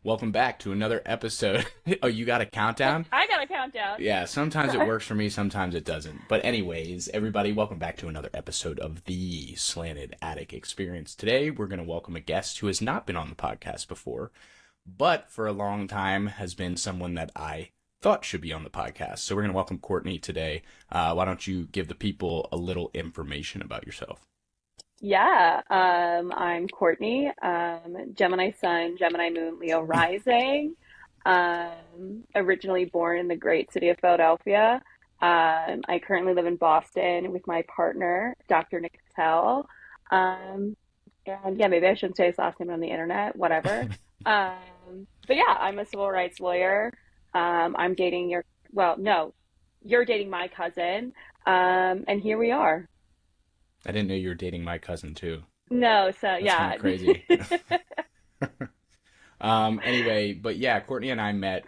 Welcome back to another episode. Oh, you got a countdown? I got a countdown. Yeah, sometimes it works for me, sometimes it doesn't. But anyways, everybody, welcome back to another episode of the Slanted Attic Experience. Today, we're going to welcome a guest who has not been on the podcast before, but for a long time has been someone that I thought should be on the podcast. So we're going to welcome Courtney today. Why don't you give the people a little information about yourself? Yeah, I'm Courtney, Gemini Sun, Gemini Moon, Leo Rising. Originally born in the great city of Philadelphia. I currently live in Boston with my partner, Dr. Nick Patel. And yeah, maybe I shouldn't say his last name on the internet, whatever. But yeah, I'm a civil rights lawyer. I'm dating no, you're dating my cousin. And here we are. I didn't know you were dating my cousin too. No, so That's kind yeah. of crazy. Anyway, but yeah, Courtney and I met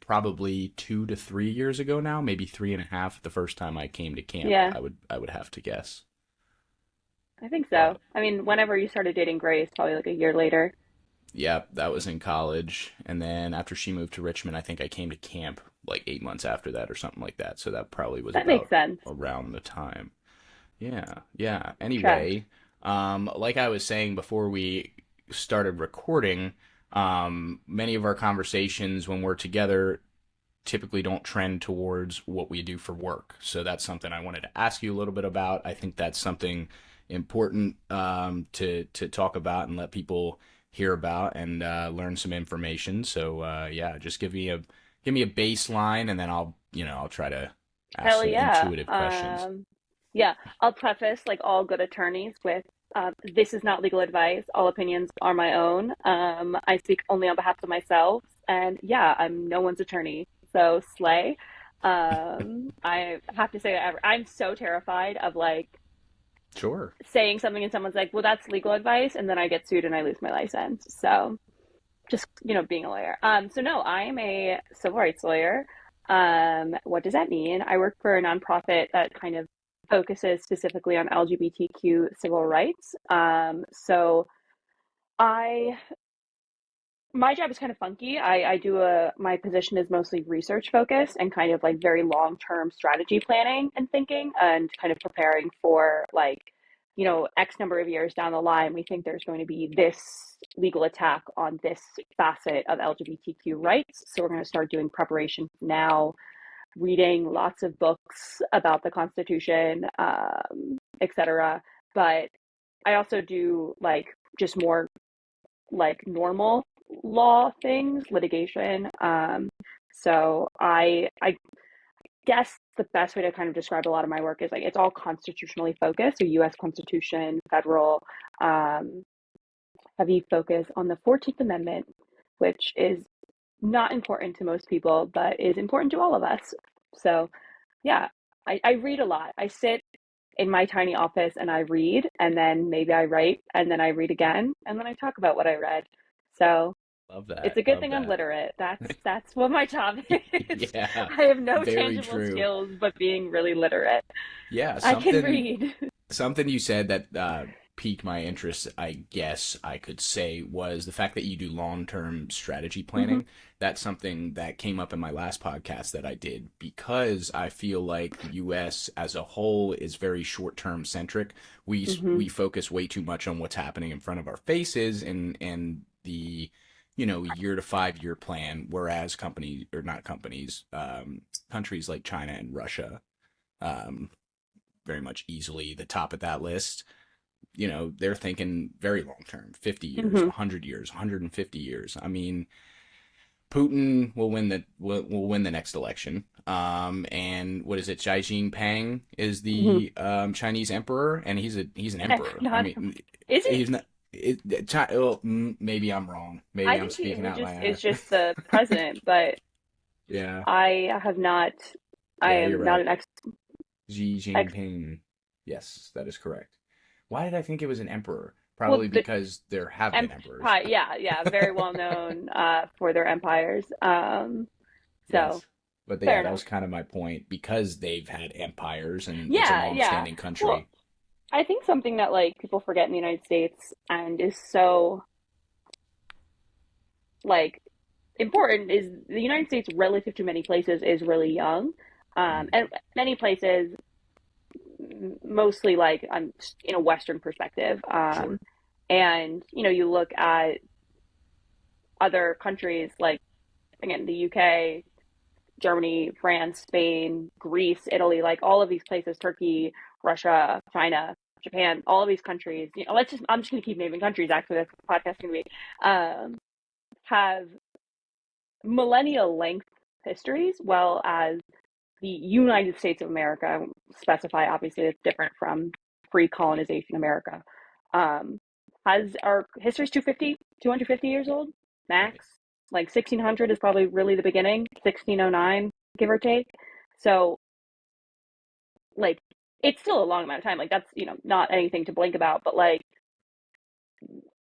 probably 2 to 3 years ago now, maybe 3.5 the first time I came to camp. Yeah, I would have to guess. I think But so. I mean, whenever you started dating Grace, probably like a year later. yeah, that was in college, and then after she moved to Richmond, I think I came to camp like 8 months after that or something like that. So that probably was That makes about sense. around the time. Yeah, yeah. Track. Anyway, like I was saying before we started recording, many of our conversations when we're together typically don't trend towards what we do for work. So that's something I wanted to ask you a little bit about. I think that's something important to talk about and let people hear about and learn some information. So yeah, just give me a baseline, and then I'll try to ask Hell some yeah. intuitive questions. Yeah, I'll preface like all good attorneys with this is not legal advice. All opinions are my own. I speak only on behalf of myself. And yeah, I'm no one's attorney. So slay. I have to say, I'm so terrified of like Sure. saying something and someone's like, well, that's legal advice. And then I get sued and I lose my license. So just, being a lawyer. So no, I am a civil rights lawyer. What does that mean? I work for a nonprofit that kind of focuses specifically on LGBTQ civil rights. So I my job is kind of funky. I do my position is mostly research focused and kind of like very long-term strategy planning and thinking and kind of preparing for like, X number of years down the line, we think there's going to be this legal attack on this facet of LGBTQ rights. So we're going to start doing preparation now, reading lots of books about the Constitution, etc. But I also do like just more like normal law things, litigation. So I guess the best way to kind of describe a lot of my work is like it's all constitutionally focused. So U.S. Constitution, federal, um, heavy focus on the 14th Amendment, which is not important to most people, but is important to all of us. So yeah, I read a lot. I sit in my tiny office and I read, and then maybe I write, and then I read again, and then I talk about what I read. So Love it's that. a good Love thing I'm that. literate. That's what my job is. Yeah, I have no very tangible true. skills but being really literate. Yeah, I can something read. something you said that piqued my interest, I guess I could say, was the fact that you do long-term strategy Hmm. planning. That's something that came up in my last podcast that I did because I feel like the US as a whole is very short-term centric. We Hmm. focus way too much on what's happening in front of our faces and the year to 5 year plan, whereas companies or not companies, countries like China and Russia, um, very much easily the top of that list. They're thinking very long term, 50 years, Hmm. 100 years, 150 years. I mean, Putin will win the next election. And what is it? Xi Jinping is Hmm. the Chinese emperor, and he's an emperor. I Not, mean, is he? he's not. Maybe I'm wrong. Maybe I I'm think he speaking would out just my is ass. just the president, but Yeah, I have not. I yeah, you're am not right. an Xi ex. Jinping. Yes, that is correct. Why did I think it was an emperor? Well, Probably the because there have been emperors. empire, yeah, yeah, very well known for their empires. So Yes. But fair yeah, that enough. was kind of my point because they've had empires and it's a Yeah, yeah. long-standing Well, country. I think something that like people forget in the United States and is so like important is the United States, relative to many places, is really young. Mm, And many places, mostly like in a Western perspective. sure. And, you look at other countries like, again, the UK, Germany, France, Spain, Greece, Italy, like all of these places, Turkey, Russia, China, Japan, all of these countries, I'm just going to keep naming countries. Actually, that's what the podcast is going to be. Have millennia length histories, well as the United States of America, specify obviously it's different from pre colonization America, um, has our history's 250 years old, Right. max. Like 1600 is probably really the beginning, 1609, give or take. So, like, it's still a long amount of time. Like, that's, not anything to blink about, but like,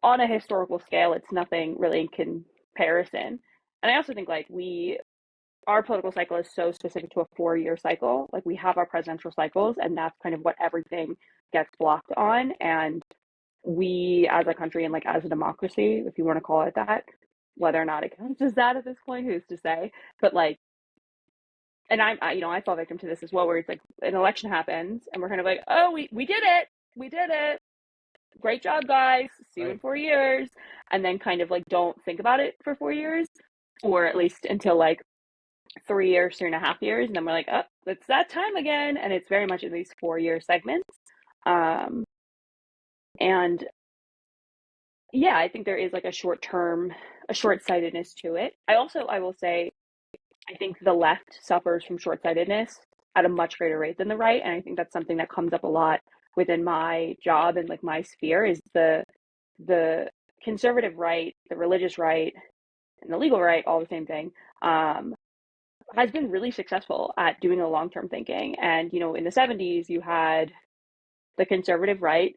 on a historical scale, it's nothing really in comparison. And I also think, like, our political cycle is so specific to a 4 year cycle. Like we have our presidential cycles, and that's kind of what everything gets blocked on. And we, as a country and like as a democracy, if you want to call it that, whether or not it counts as that at this point, who's to say? But like, and I fall victim to this as well, where it's like an election happens, and we're kind of like, oh, we did it, we did it, great job, guys, see you in Right. 4 years, and then kind of like don't think about it for 4 years, or at least until like 3 years, 3.5 years, and then we're like, oh, it's that time again, and it's very much in these 4 year segments. Um, and yeah, I think there is like a short sightedness to it. I will say, I think the left suffers from short sightedness at a much greater rate than the right, and I think that's something that comes up a lot within my job and like my sphere is the conservative right, the religious right, and the legal right, all the same thing. Has been really successful at doing a long-term thinking. And, in the 70s, you had the conservative right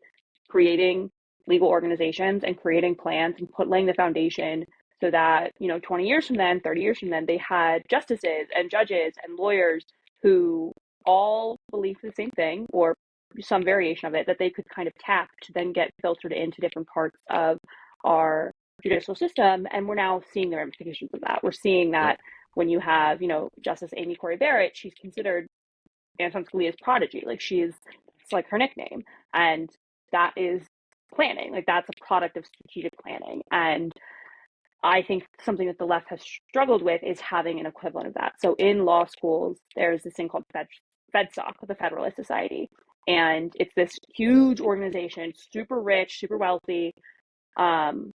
creating legal organizations and creating plans and laying the foundation so that, 20 years from then, 30 years from then, they had justices and judges and lawyers who all believed the same thing or some variation of it that they could kind of tap to then get filtered into different parts of our judicial system. And we're now seeing the ramifications of that. We're seeing Yep. that when you have, Justice Amy Corey Barrett, she's considered Anton Scalia's prodigy. Like it's like her nickname. And that is planning. Like that's a product of strategic planning. And I think something that the left has struggled with is having an equivalent of that. So in law schools, there's this thing called FedSoc, the Federalist Society. And it's this huge organization, super rich, super wealthy, um,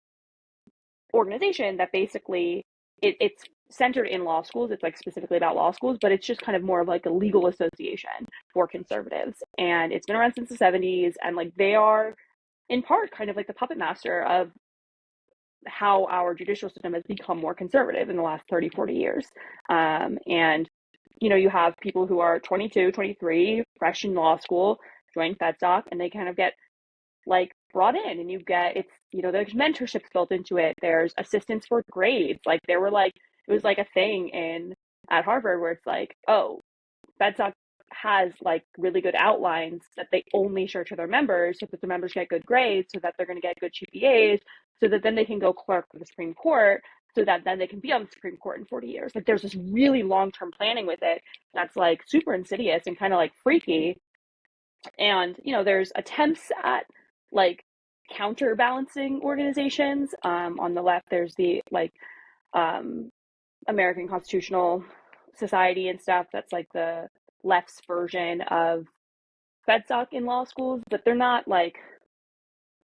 organization that basically it's centered in law schools. It's like specifically about law schools, but it's just kind of more of like a legal association for conservatives. And it's been around since the 70s. And like they are in part kind of like the puppet master of how our judicial system has become more conservative in the last 30, 40 years. And, you have people who are 22, 23, fresh in law school, join FedSoc, and they kind of get like brought in and you get there's mentorships built into it, there's assistance for grades, like there were like it was like a thing in at Harvard where it's like, oh, FedSoc has like really good outlines that they only share to their members so that the members get good grades so that they're going to get good GPAs so that then they can go clerk for the Supreme Court so that then they can be on the Supreme Court in 40 years. Like there's this really long-term planning with it that's like super insidious and kind of like freaky. And there's attempts at like counterbalancing organizations. On the left there's the like um, American Constitutional Society and stuff, that's like the left's version of FedSoc in law schools, but they're not like,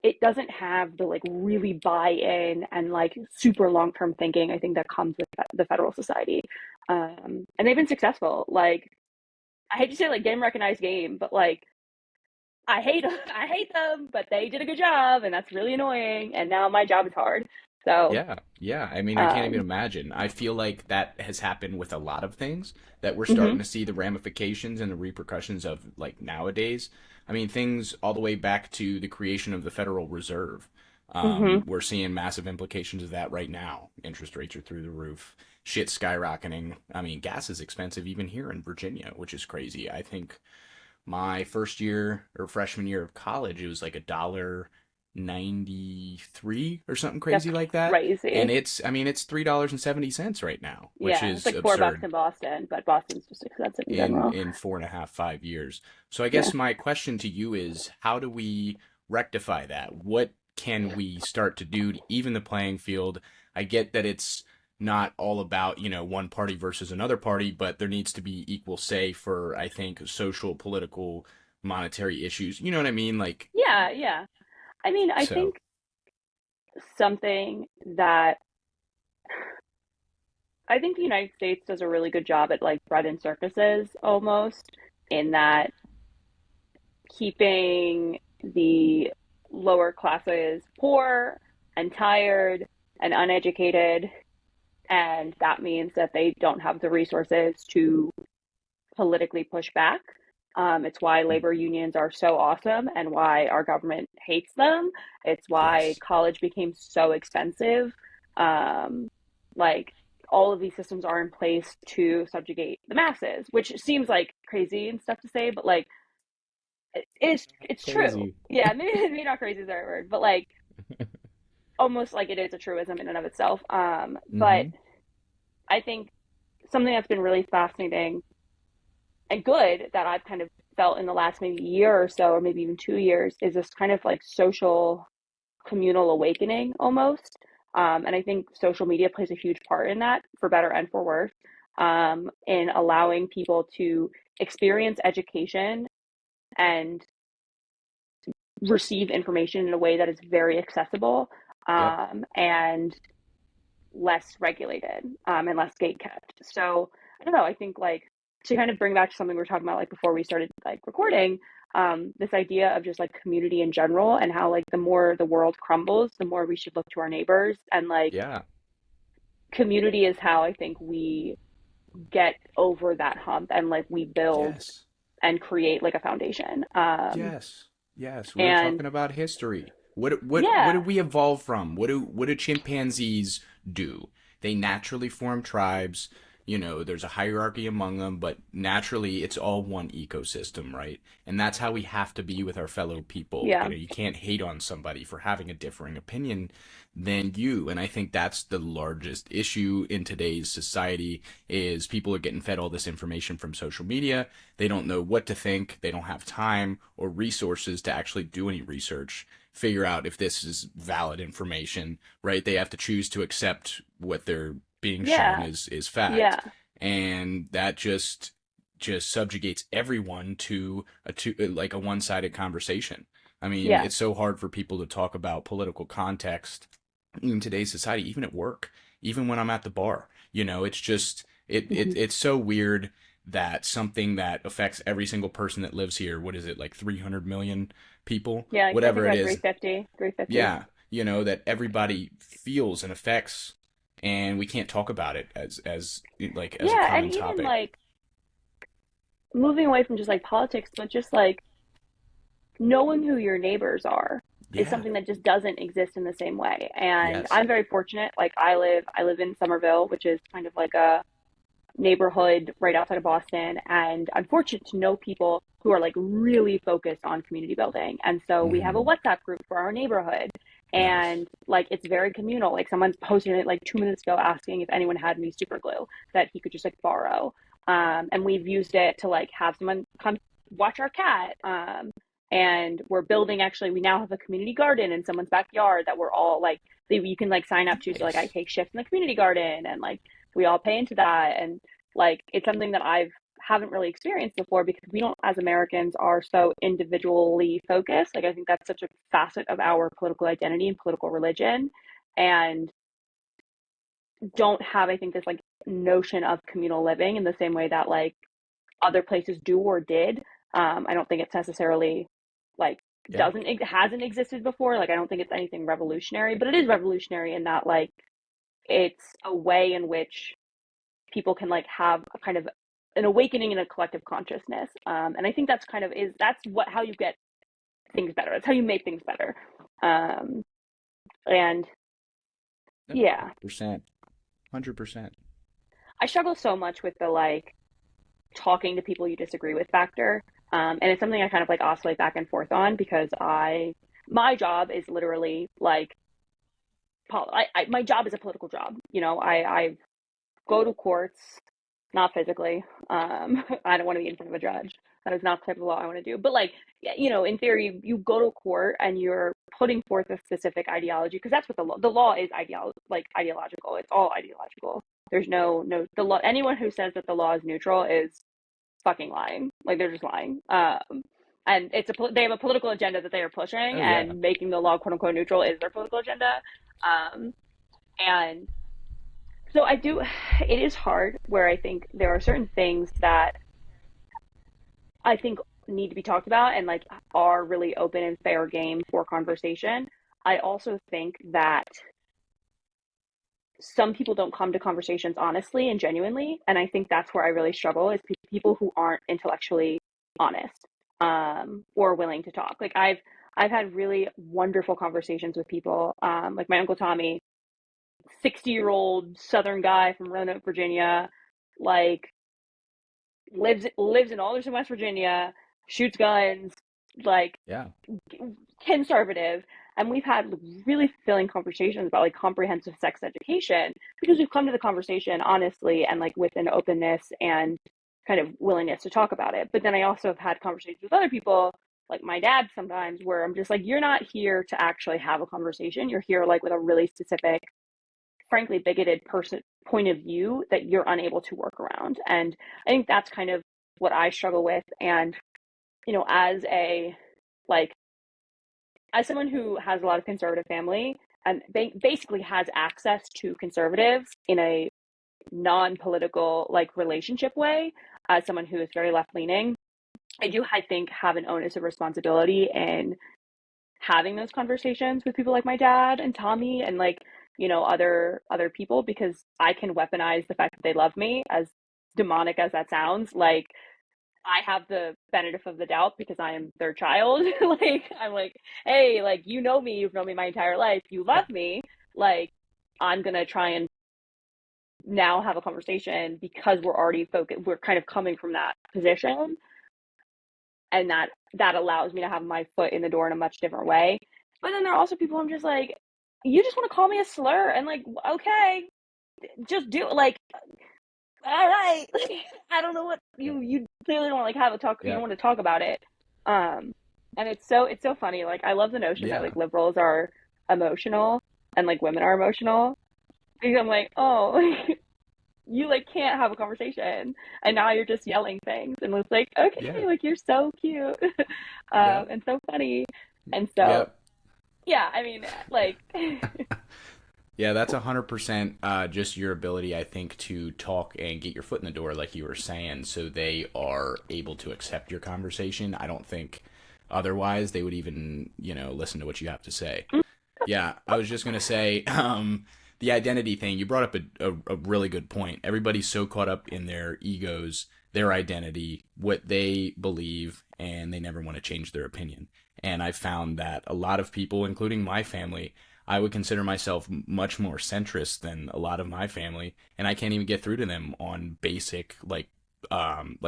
it doesn't have the like really buy-in and like super long-term thinking I think that comes with the Federal Society. And they've been successful. Like I hate to say like game recognized game, but like I hate them, but they did a good job, and that's really annoying. And now my job is hard. So, Yeah, yeah. I mean, I can't even um, imagine. I feel like that has happened with a lot of things that we're starting mhm, to see the ramifications and the repercussions of like nowadays. I mean, things all the way back to the creation of the Federal Reserve. mhm, We're seeing massive implications of that right now. Interest rates are through the roof. Shit skyrocketing. I mean, gas is expensive even here in Virginia, which is crazy. I think my first year or freshman year of college, it was like a dollar 93 or something That's crazy like that. And crazy. I mean, it's $3.70 right now, which Yeah, it's is like $4 absurd in Boston, but Boston's just expensive in in general. 4.5, 5 years. So I Yeah. guess my question to you is, how do we rectify that? What can we start to do to even the playing field? I get that it's not all about, one party versus another party, but there needs to be equal say for, I think, social, political, monetary issues. You know what I mean? Like, Yeah, yeah. I mean, I so, think something that I think the United States does a really good job at like bread and circuses almost in that keeping the lower classes poor and tired and uneducated. And that means that they don't have the resources to politically push back. It's why labor unions are so awesome and why our government hates them. It's why yes, college became so expensive. Um, like all of these systems are in place to subjugate the masses, which seems like crazy and stuff to say, but like it's true. crazy. Yeah, maybe not crazy is the right word, but like almost like it is a truism in and of itself. But Mm-hmm. I think something that's been really fascinating and good that I've kind of felt in the last maybe year or so, or maybe even 2 years, is this kind of like social communal awakening almost. And I think social media plays a huge part in that, for better and for worse, in allowing people to experience education and receive information in a way that is very accessible, Yep. and less regulated, and less gate kept. So I don't know. I think like to kind of bring back to something we were talking about like before we started like recording, this idea of just like community in general and how like the more the world crumbles, the more we should look to our neighbors and like Yeah. community is how I think we get over that hump and like we build Yes. and create like a foundation. Yes. Yes. We're And talking about history. What yeah, did we evolve from? What do chimpanzees do? They naturally form tribes. There's a hierarchy among them, but naturally it's all one ecosystem, right? And that's how we have to be with our fellow people. yeah, You can't hate on somebody for having a differing opinion than you. And I think that's the largest issue in today's society is people are getting fed all this information from social media. They don't know what to think. They don't have time or resources to actually do any research, figure out if this is valid information, right? They have to choose to accept what they're being shown yeah, is fact. yeah, And that just subjugates everyone to like a one-sided conversation. I mean, yeah. it's so hard for people to talk about political context in today's society, even at work, even when I'm at the bar. It's just Mhm. it's so weird that something that affects every single person that lives here, what is it, like 300 million people, Yeah, I think whatever it about is, 350, 350. yeah, that everybody feels and affects, and we can't talk about it as a Yeah, and common even topic. like moving away from just like politics, but just like knowing who your neighbors are is Yeah. something that just doesn't exist in the same way. And Yes. I'm very fortunate. Like I live in Somerville, which is kind of like a neighborhood right outside of Boston, and I'm fortunate to know people who are like really focused on community building. And so we have a Hmm. WhatsApp group for our neighborhood, Nice. and like it's very communal. Like someone's posted it like 2 minutes ago asking if anyone had any super glue that he could just like borrow. And we've used it to like have someone come watch our cat. And we're building actually we now have a community garden in someone's backyard that we're all like you can like sign up to, so like I Nice. take shifts in the community garden and like we all pay into that. And like it's something that I've haven't really experienced before because we don't as Americans are so individually focused. Like I think that's such a facet of our political identity and political religion, and don't have I think this like notion of communal living in the same way that like other places do or did. I don't think it's necessarily like Yeah. doesn't it hasn't existed before. Like I don't think it's anything revolutionary, but it is revolutionary in that like it's a way in which people can like have a kind of an awakening in a collective consciousness. And I think that's kind of is that's what how you get things better. That's how you make things better. Um, and No, yeah, 100%. 100%. I struggle so much with the like talking to people you disagree with factor. And it's something I kind of like oscillate back and forth on because I my job is literally like, my job is a political job. You know, I go to courts, not physically. I don't want to be in front of a judge. That is not the type of law I want to do. But like, you know, in theory, you go to court and you're putting forth a specific ideology, because that's what the law is, ideological. It's all ideological. There's the law. Anyone who says that the law is neutral is fucking lying. Like, they're just lying. And they have a political agenda that they are pushing, Oh yeah. and making the law quote unquote neutral is their political agenda. Um, and so I do, it is hard, where I think there are certain things that I think need to be talked about, and like are really open and fair game for conversation. I also think that some people don't come to conversations honestly and genuinely, and I think that's where I really struggle, is people who aren't intellectually honest, or willing to talk. Like, I've had really wonderful conversations with people, like my uncle Tommy, 60-year-old Southern guy from Roanoke, Virginia, like lives in Alderson, West Virginia, shoots guns, like Yeah. conservative. And we've had really fulfilling conversations about like comprehensive sex education, because we've come to the conversation honestly and like with an openness and kind of willingness to talk about it. But then I also have had conversations with other people, like my dad sometimes, where I'm just like, you're not here to actually have a conversation. You're here like with a really specific, frankly bigoted person point of view that you're unable to work around. And I think that's kind of what I struggle with. And you know, like as someone who has a lot of conservative family and basically has access to conservatives in a non-political like relationship way, as someone who is very left leaning, I do, I think, have an onus of responsibility in having those conversations with people like my dad and Tommy, and like, you know, other people, because I can weaponize the fact that they love me, as demonic as that sounds. Like, I have the benefit of the doubt because I am their child. Like, I'm like, hey, like, you know me, you've known me my entire life, you love me. Like, I'm gonna try and now have a conversation, because we're already focused, we're kind of coming from that position, and that allows me to have my foot in the door in a much different way. But then there are also people I'm just like, you just want to call me a slur, and like, okay, just do it. Like, all right. I don't know what Yeah. you clearly don't want to like have a talk. You Yeah. don't want to talk about it. Um, and it's so funny. Like, I love the notion that Yeah. like liberals are emotional and like women are emotional, because I'm like, oh, you like can't have a conversation, and now you're just yelling things, and it's like, Yeah. okay, like you're so cute, Yeah. and so funny, and so Yep. yeah. I mean, like, Yeah, that's 100% just your ability, I think, to talk and get your foot in the door, like you were saying, so they are able to accept your conversation. I don't think otherwise they would even, listen to what you have to say. Yeah, I was just gonna say, the identity thing. You brought up a really good point. Everybody's so caught up in their egos, their identity, what they believe, and they never want to change their opinion. And I found that a lot of people, including my family, I would consider myself much more centrist than a lot of my family, and I can't even get through to them on basic like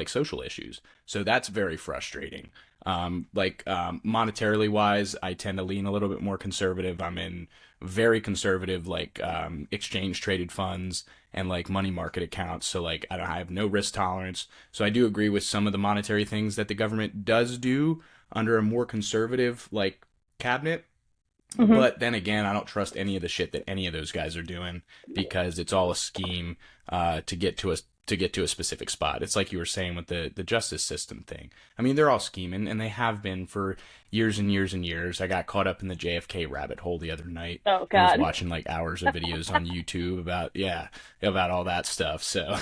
social issues. So that's very frustrating. Monetarily wise, I tend to lean a little bit more conservative. I'm in very conservative exchange traded funds and like money market accounts. So like I have no risk tolerance. So I do agree with some of the monetary things that the government does do under a more conservative like cabinet. mhm. But then again, I don't trust any of the shit that any of those guys are doing, because it's all a scheme to get to a specific spot. It's like you were saying with the justice system thing. I mean, they're all scheming, and they have been for years and years and years. I got caught up in the JFK rabbit hole the other night Oh and was God. watching like hours of videos on YouTube about all that stuff. So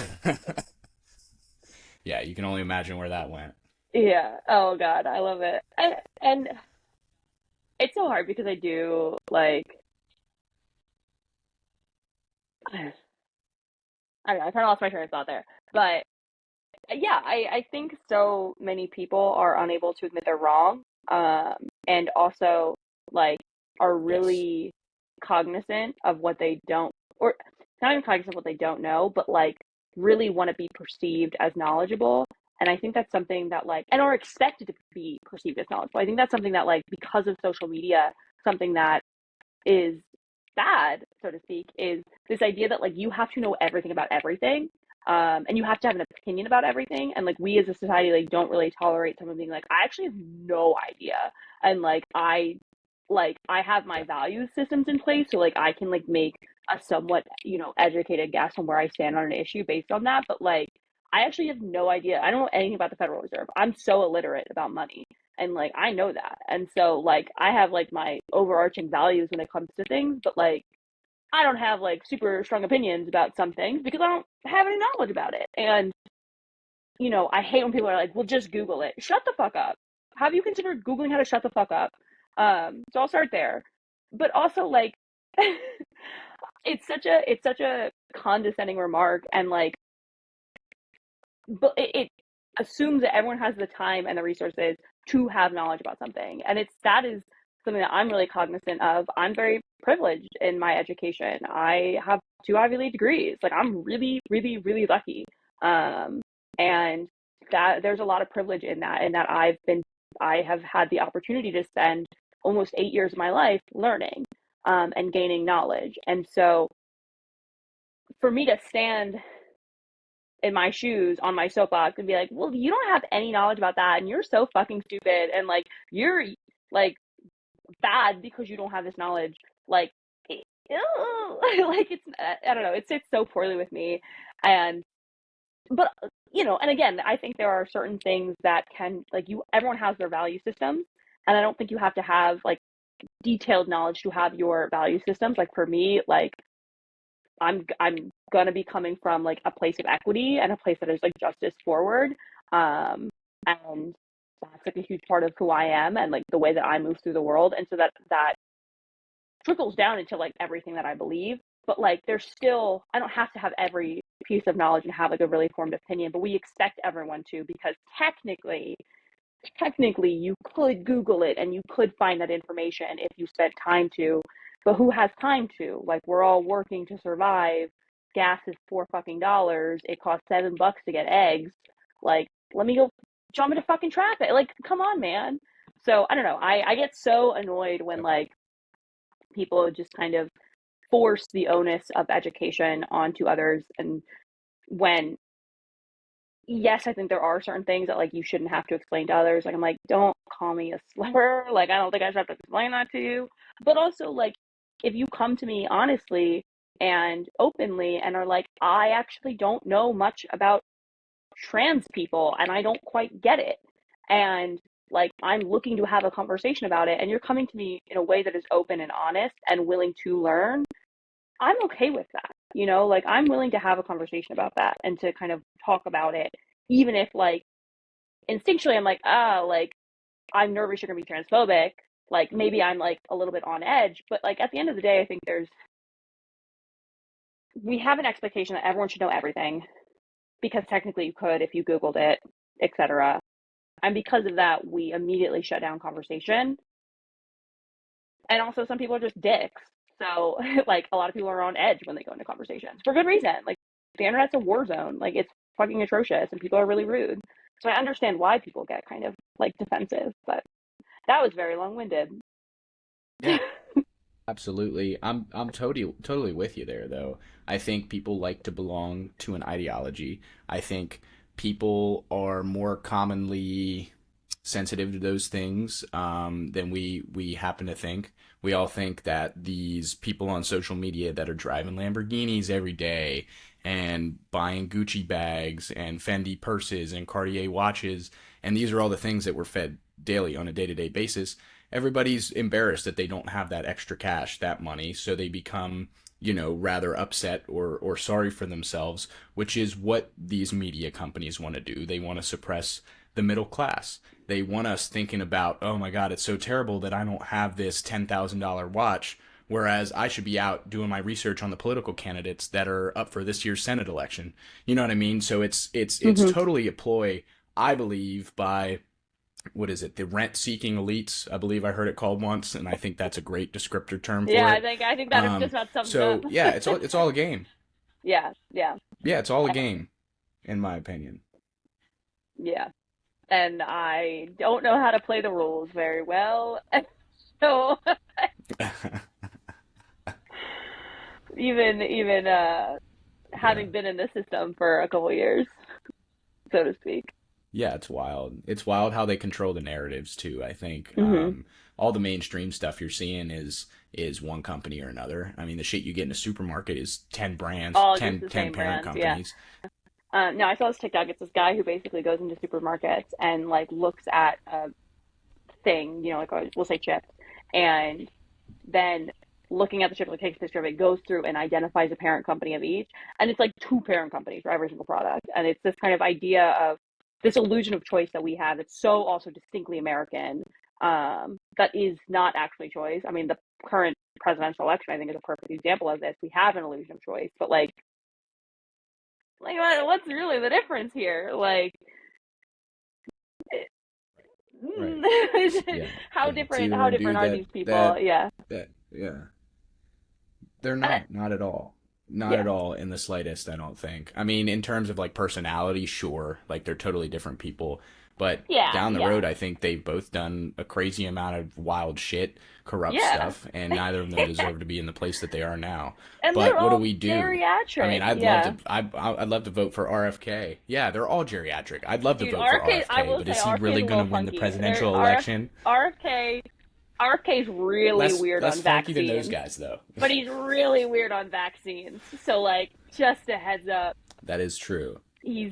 yeah, you can only imagine where that went. Yeah. Oh God, I love it. And it's so hard, because I do like, I kind of lost my train of thought there, but yeah, I think so many people are unable to admit they're wrong, and also like are Yes. really cognizant of what they don't, or not even cognizant of what they don't know, but like really want to be perceived as knowledgeable, And I think that's something that like, and are expected to be perceived as knowledgeable. I think that's something that like, because of social media, something that is bad, so to speak, is this idea that like you have to know everything about everything. And you have to have an opinion about everything. And like we as a society like don't really tolerate someone being like, I actually have no idea. And like I have my value systems in place. So like I can like make a somewhat, educated guess on where I stand on an issue based on that. But like I actually have no idea. I don't know anything about the Federal Reserve. I'm so illiterate about money. And like I know that. And so like I have like my overarching values when it comes to things, but like I don't have like super strong opinions about some things because I don't have any knowledge about it. And I hate when people are like, "Well, just Google it." Shut the fuck up. Have you considered Googling how to shut the fuck up? So I'll start there. But also like it's such a condescending remark, and like but it assumes that everyone has the time and the resources to have knowledge about something. And that is something that I'm really cognizant of. I'm very privileged in my education. I have 2 Ivy League degrees. Like I'm really, really, really lucky. And that there's a lot of privilege in that, and that I have had the opportunity to spend almost 8 years of my life learning, and gaining knowledge. And so for me to stand in my shoes on my soapbox and be like, well, you don't have any knowledge about that, and you're so fucking stupid, and like you're like bad because you don't have this knowledge. Like, like I don't know, it sits so poorly with me. And but and again, I think there are certain things that can like everyone has their value systems, and I don't think you have to have like detailed knowledge to have your value systems. Like for me, like I'm gonna be coming from like a place of equity and a place that is like justice forward. And that's like a huge part of who I am and like the way that I move through the world. And so that trickles down into like everything that I believe. But like there's still, I don't have to have every piece of knowledge and have like a really formed opinion, but we expect everyone to, because technically you could Google it and you could find that information if you spent time to, but who has time to? Like we're all working to survive. Gas is $4 fucking. It costs $7 to get eggs. Like, let me go jump into fucking traffic. Like, come on, man. So I don't know. I get so annoyed when like people just kind of force the onus of education onto others, and when yes, I think there are certain things that like you shouldn't have to explain to others. Like I'm like, don't call me a slur. Like I don't think I should have to explain that to you. But also like if you come to me honestly and openly and are like, I actually don't know much about trans people and I don't quite get it. And like I'm looking to have a conversation about it, and you're coming to me in a way that is open and honest and willing to learn, I'm okay with that. Like I'm willing to have a conversation about that and to kind of talk about it, even if like instinctually I'm like, like I'm nervous you're gonna be transphobic. Like maybe I'm like a little bit on edge, but like at the end of the day, I think we have an expectation that everyone should know everything because technically you could if you Googled it, etc. And because of that, we immediately shut down conversation. And also some people are just dicks. So like a lot of people are on edge when they go into conversations for good reason. Like the internet's a war zone. Like it's fucking atrocious and people are really rude. So I understand why people get kind of like defensive, but that was very long-winded. Yeah, absolutely. I'm totally with you there though. I think people like to belong to an ideology. I think people are more commonly sensitive to those things than we happen to think. We all think that these people on social media that are driving Lamborghinis every day and buying Gucci bags and Fendi purses and Cartier watches, and these are all the things that we're fed daily on a day-to-day basis. Everybody's embarrassed that they don't have that extra cash, that money, so they become rather upset or sorry for themselves, which is what these media companies want to do. They want to suppress the middle class. They want us thinking about, oh my God, it's so terrible that I don't have this $10,000 watch, whereas I should be out doing my research on the political candidates that are up for this year's Senate election. You know what I mean? So it's Mm-hmm. totally a ploy, I believe, by what is it? The rent-seeking elites, I believe I heard it called once, and I think that's a great descriptor term Yeah, for I it. think I think that just about sums it up. So yeah, it's all a game. Yeah, yeah. Yeah, it's all a And game, in my opinion. Yeah. And I don't know how to play the rules very well. So even Yeah. having been in the system for a couple years, so to speak. Yeah, it's wild. It's wild how they control the narratives too, I think. Hmm. All the mainstream stuff you're seeing is one company or another. I mean, the shit you get in a supermarket is 10 brands, All just 10 the 10 same parent brands, yeah. companies. No, I saw this TikTok. It's this guy who basically goes into supermarkets and like looks at a thing, like we'll say chips, and then looking at the chip, like takes a picture of it, goes through and identifies a parent company of each, and it's like two parent companies for every single product, and it's this kind of idea of this illusion of choice that we have. It's so also distinctly American. That is not actually choice. I mean, the current presidential election, I think, is a perfect example of this. We have an illusion of choice, but like what's really the difference here? Like, Right. Yeah. how Yeah. It's different? either How a different dude are that these people? that Yeah, that yeah. They're and not at all. Not yeah, at all in the slightest, I don't think. I mean, in terms of like personality, sure, like they're totally different people. But yeah, down the yeah, road, I think they've both done a crazy amount of wild shit, corrupt yeah. stuff, and neither of them deserve to be in the place that they are now. And they're But what do all we do? I mean, geriatric. Yeah. I'd love to vote for RFK. Yeah, they're all geriatric. I'd love to Dude, vote for RFK, I RFK, will but say is he RFK is really a going to little win the funky. There presidential RF, election? RFK's really weird Less on funky than those vaccines. guys, though. But he's really weird on vaccines. So like just a heads up, That is true. he's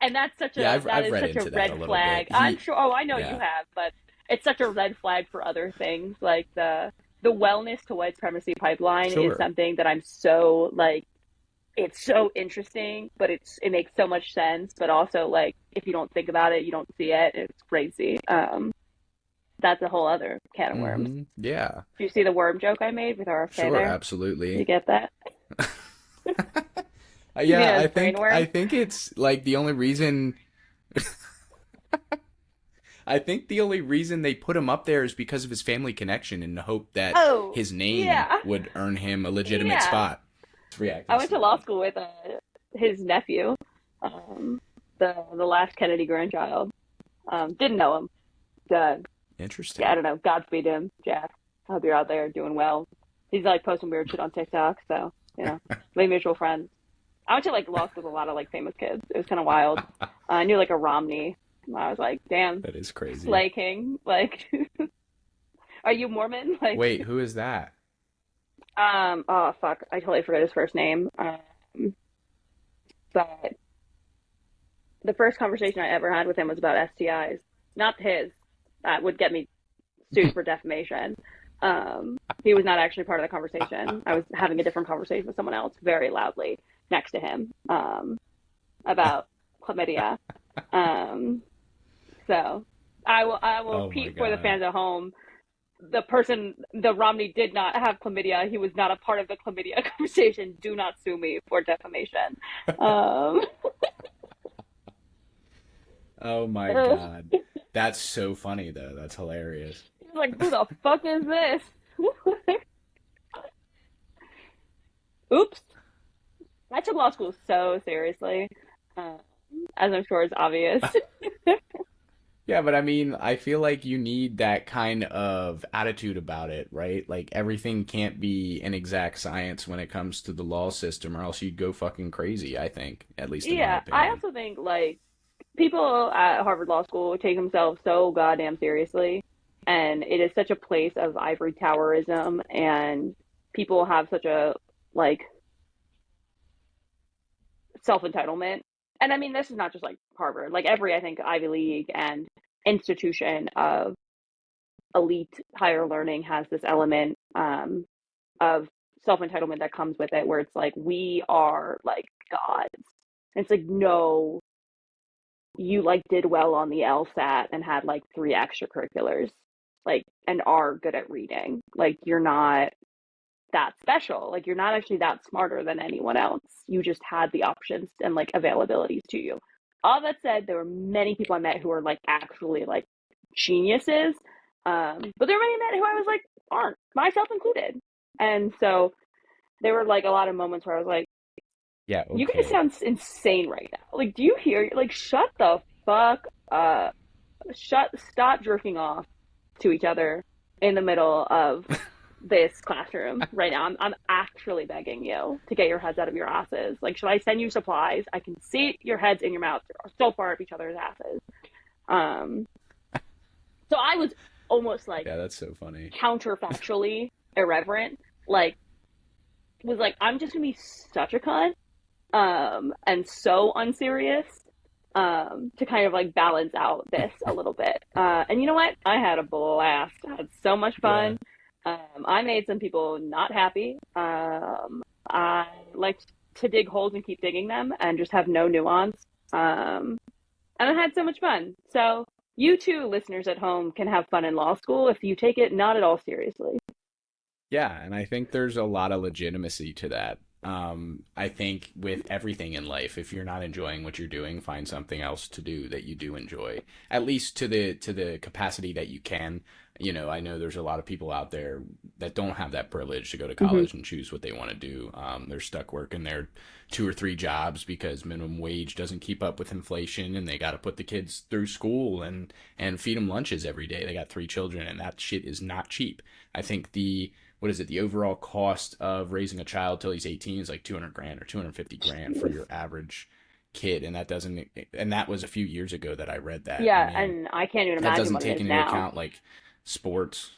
and Yeah, that I've is read such a into that a red little flag. bit. I'm sure I know you Yeah, have, but it's such a red flag for other things. Like the wellness to white supremacy pipeline is sure. something that I'm so like it's so interesting, but it makes so much sense. But also, like, if you don't think about it, you don't see it. It's crazy. That's a whole other can of worms. Yeah, Do you see the worm joke I made with RFK sure, there? Do you absolutely. get that? You think Yeah, that's brain I worms? think it's like the only reason I think the only reason they put him up there is because of his family connection in the hope that Oh, his name yeah, would earn him a legitimate yeah. spot. It's reacting I went to stupid. law school with his nephew, um, the last Kennedy grandchild. Didn't know him. Uh, yeah, Interesting. I don't know. Godspeed him, Jack. I hope you're out there doing well. He's like posting weird shit on TikTok, so we mutual friends. I went to like law school with a lot of like famous kids. It was kind of wild. I knew like a Romney. I was like, damn, That is crazy. Slay King. Like, are you Mormon? Like, Wait, who is that? oh fuck, I totally forgot his first name. But the first conversation I ever had with him was about STIs, not his. That would get me sued for defamation. He was not actually part of the conversation. I was having a different conversation with someone else very loudly next to him about chlamydia. Um, so I will Oh my repeat for the God. fans at home. The Romney did not have chlamydia. He was not a part of the chlamydia conversation. Do not sue me for defamation. Um, Oh my God. That's so funny though. That's hilarious. he's like, who the fuck is this? Oops. I took law school so seriously, uh, as I'm sure is obvious. Yeah, but I mean, I feel like you need that kind of attitude about it, right? Like everything can't be an exact science when it comes to the law system, or else you'd go fucking crazy, I think, at least in my Yeah, I opinion. also think like people at Harvard Law School take themselves so goddamn seriously, and it is such a place of ivory towerism, and people have such a like self entitlement. And I mean, this is not just like Harvard, like every I think Ivy League and institution of elite higher learning has this element of self entitlement that comes with it, where it's like we are like gods. And it's like no, you like did well on the LSAT and had like three extracurriculars, like and are good at reading. Like you're not that special. Like you're not actually that smarter than anyone else. You just had the options and like availabilities to you. All that said, there were many people I met who were like actually like geniuses. But there were many men who I was like aren't, myself included. And so there were like a lot of moments where I was like, Yeah, you guys okay. sound insane right now. Like, do you hear? Like, shut the fuck stop jerking off to each other in the middle of this classroom right now. I'm actually begging you to get your heads out of your asses. Like, should I send you supplies? I can see your heads in your mouths. You're so far up each other's asses. Um, so I was almost like Yeah, that's so funny. counterfactually irreverent. Like, was like, I'm just gonna be such a cunt, and so unserious, to kind of like balance out this a little bit. And you know what? I had a blast. I had so much Yeah. fun. I made some people not happy. I liked to dig holes and keep digging them and just have no nuance. And I had so much fun. So you too, listeners at home, can have fun in law school if you take it not at all seriously. Yeah, and I think there's a lot of legitimacy to that. I think with everything in life, if you're not enjoying what you're doing, find something else to do that you do enjoy, at least to the capacity that you can. I know there's a lot of people out there that don't have that privilege to go to Mm-hmm. college and choose what they want to do. They're stuck working their two or three jobs because minimum wage doesn't keep up with inflation, and they got to put the kids through school and feed them lunches every day. They got three children, and that shit is not cheap. I think the what is it? The overall cost of raising a child till he's 18 is like 200 grand or 250 grand for your average kid, and that was a few years ago that I read that. I Yeah, mean, and I can't even that imagine doesn't what it take is into now. account like sports,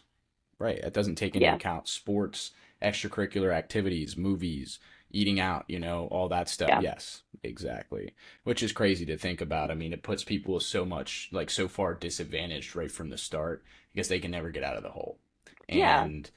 right? That doesn't take into Yeah, account sports, extracurricular activities, movies, eating out, all that stuff. yeah, Yes, exactly. Which is crazy to think about. I mean, it puts people so much like so far disadvantaged right from the start because they can never get out of the hole. yeah. And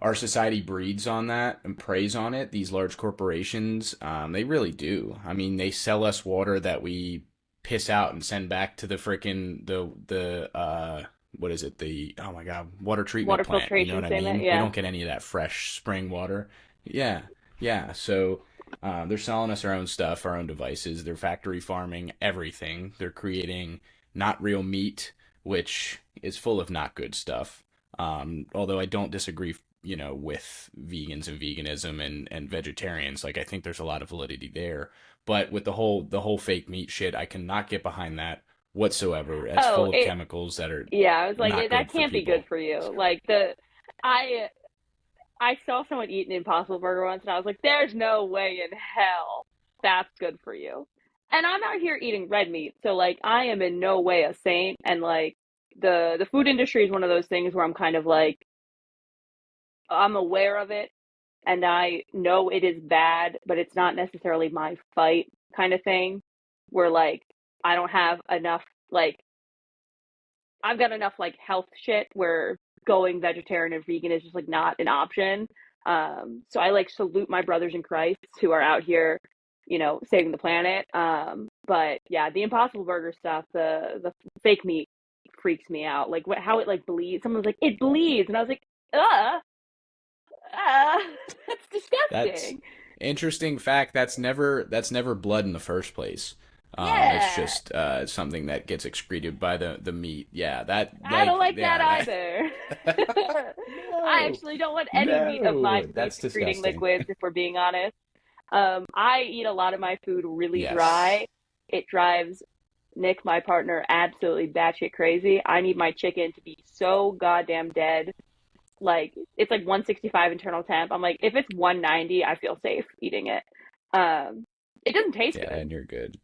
our society breeds on that and preys on it. These large corporations, they really do. I mean, they sell us water that we piss out and send back to the freaking the what is it? The oh my god, water treatment Water plant. You know filtration what I statement. mean? We Yeah, don't get any of that fresh spring water. Yeah, yeah. So they're selling us our own stuff, our own devices. They're factory farming everything. They're creating not real meat, which is full of not good stuff. Although I don't disagree, with vegans and veganism and vegetarians. Like I think there's a lot of validity there. But with the whole fake meat shit, I cannot get behind that whatsoever. It's oh full of it chemicals that are yeah, I was like, not that good for can't be good people. for you. Like the I I saw someone eat an Impossible Burger once, and I was like, there's no way in hell that's good for you. And I'm out here eating red meat, so like I am in no way a saint. And like the food industry is one of those things where I'm kind of like, I'm aware of it and I know it is bad, but it's not necessarily my fight kind of thing. Where like I don't have enough, like I've got enough like health shit where going vegetarian or vegan is just like not an option. So I like salute my brothers in Christ who are out here, saving the planet. But yeah, the Impossible Burger stuff, the fake meat freaks me out. Like how it like bleeds. Someone was like, it bleeds, and I was like, that's That's disgusting. interesting fact. That's never blood in the first place. It's Yeah, just something that gets excreted by the meat. Yeah, that I don't like like that yeah either. that. I No, actually don't want any meat of my no, food that's secreting disgusting. liquids, if we're being honest. I eat a lot of my food really Yes. dry. It drives Nick, my partner, absolutely batshit crazy. I need my chicken to be so goddamn dead. Like it's like 165 internal temp. I'm like, if it's 190, I feel safe eating it. Um, it doesn't taste Yeah, good, and you're good.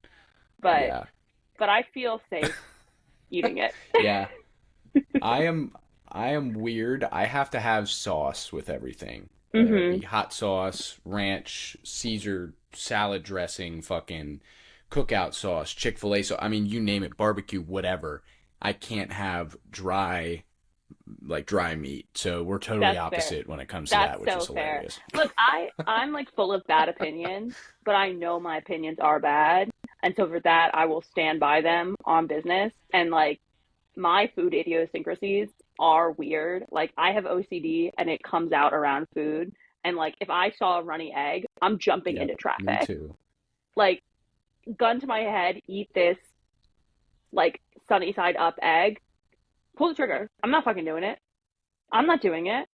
but Yeah. I feel safe eating it. Yeah. I am I am weird. I have to have sauce with everything. Whether it Hmm. be hot sauce, ranch, Caesar salad dressing, fucking cookout sauce, Chick-fil-A sauce. I mean, you name it, barbecue, whatever. I can't have dry meat. So we're totally That's fair. opposite when it comes to That's that, which is so fair. hilarious. Look, I'm like full of bad opinions, but I know my opinions are bad, and so for that I will stand by them on business. And like my food idiosyncrasies are weird. Like I have OCD and it comes out around food. And like if I saw a runny egg, I'm jumping into Yep, me traffic. too. Like gun to my head, eat this like sunny side up egg. Pull the trigger. I'm not fucking doing it. I'm not doing it.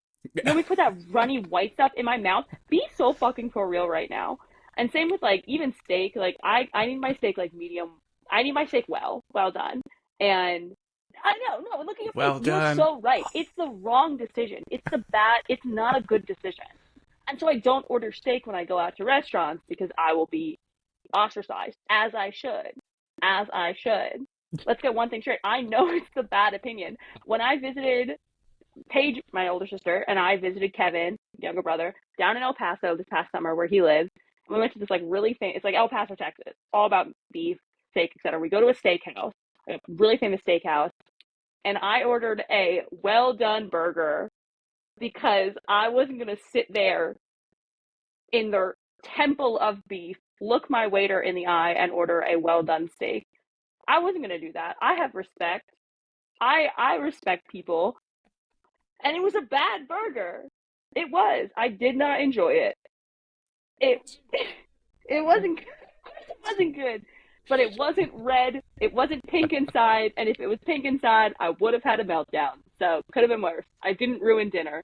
You want me to put that runny white stuff in my mouth? Be so fucking for real right now. And same with like even steak. Like I need my steak like medium. I need my steak well done. And I know, no, look at your face. Well You're done. so right. It's the wrong decision. It's not a good decision. And so I don't order steak when I go out to restaurants because I will be ostracized, as I should. As I should. Let's get one thing straight. I know it's the bad opinion. When I visited Paige, my older sister, and I visited Kevin, younger brother, down in El Paso this past summer where he lives. We went to this like really famous, it's like El Paso, Texas, all about beef, steak, etc. We go to a steakhouse, a really famous steakhouse, and I ordered a well done burger because I wasn't going to sit there in their temple of beef, look my waiter in the eye, and order a well done steak. I wasn't going to do that. I have respect. I respect people. And it was a bad burger. It was. I did not enjoy it. It it wasn't it wasn't good. But it wasn't red. It wasn't pink inside. And if it was pink inside, I would have had a meltdown. So could have been worse. I didn't ruin dinner.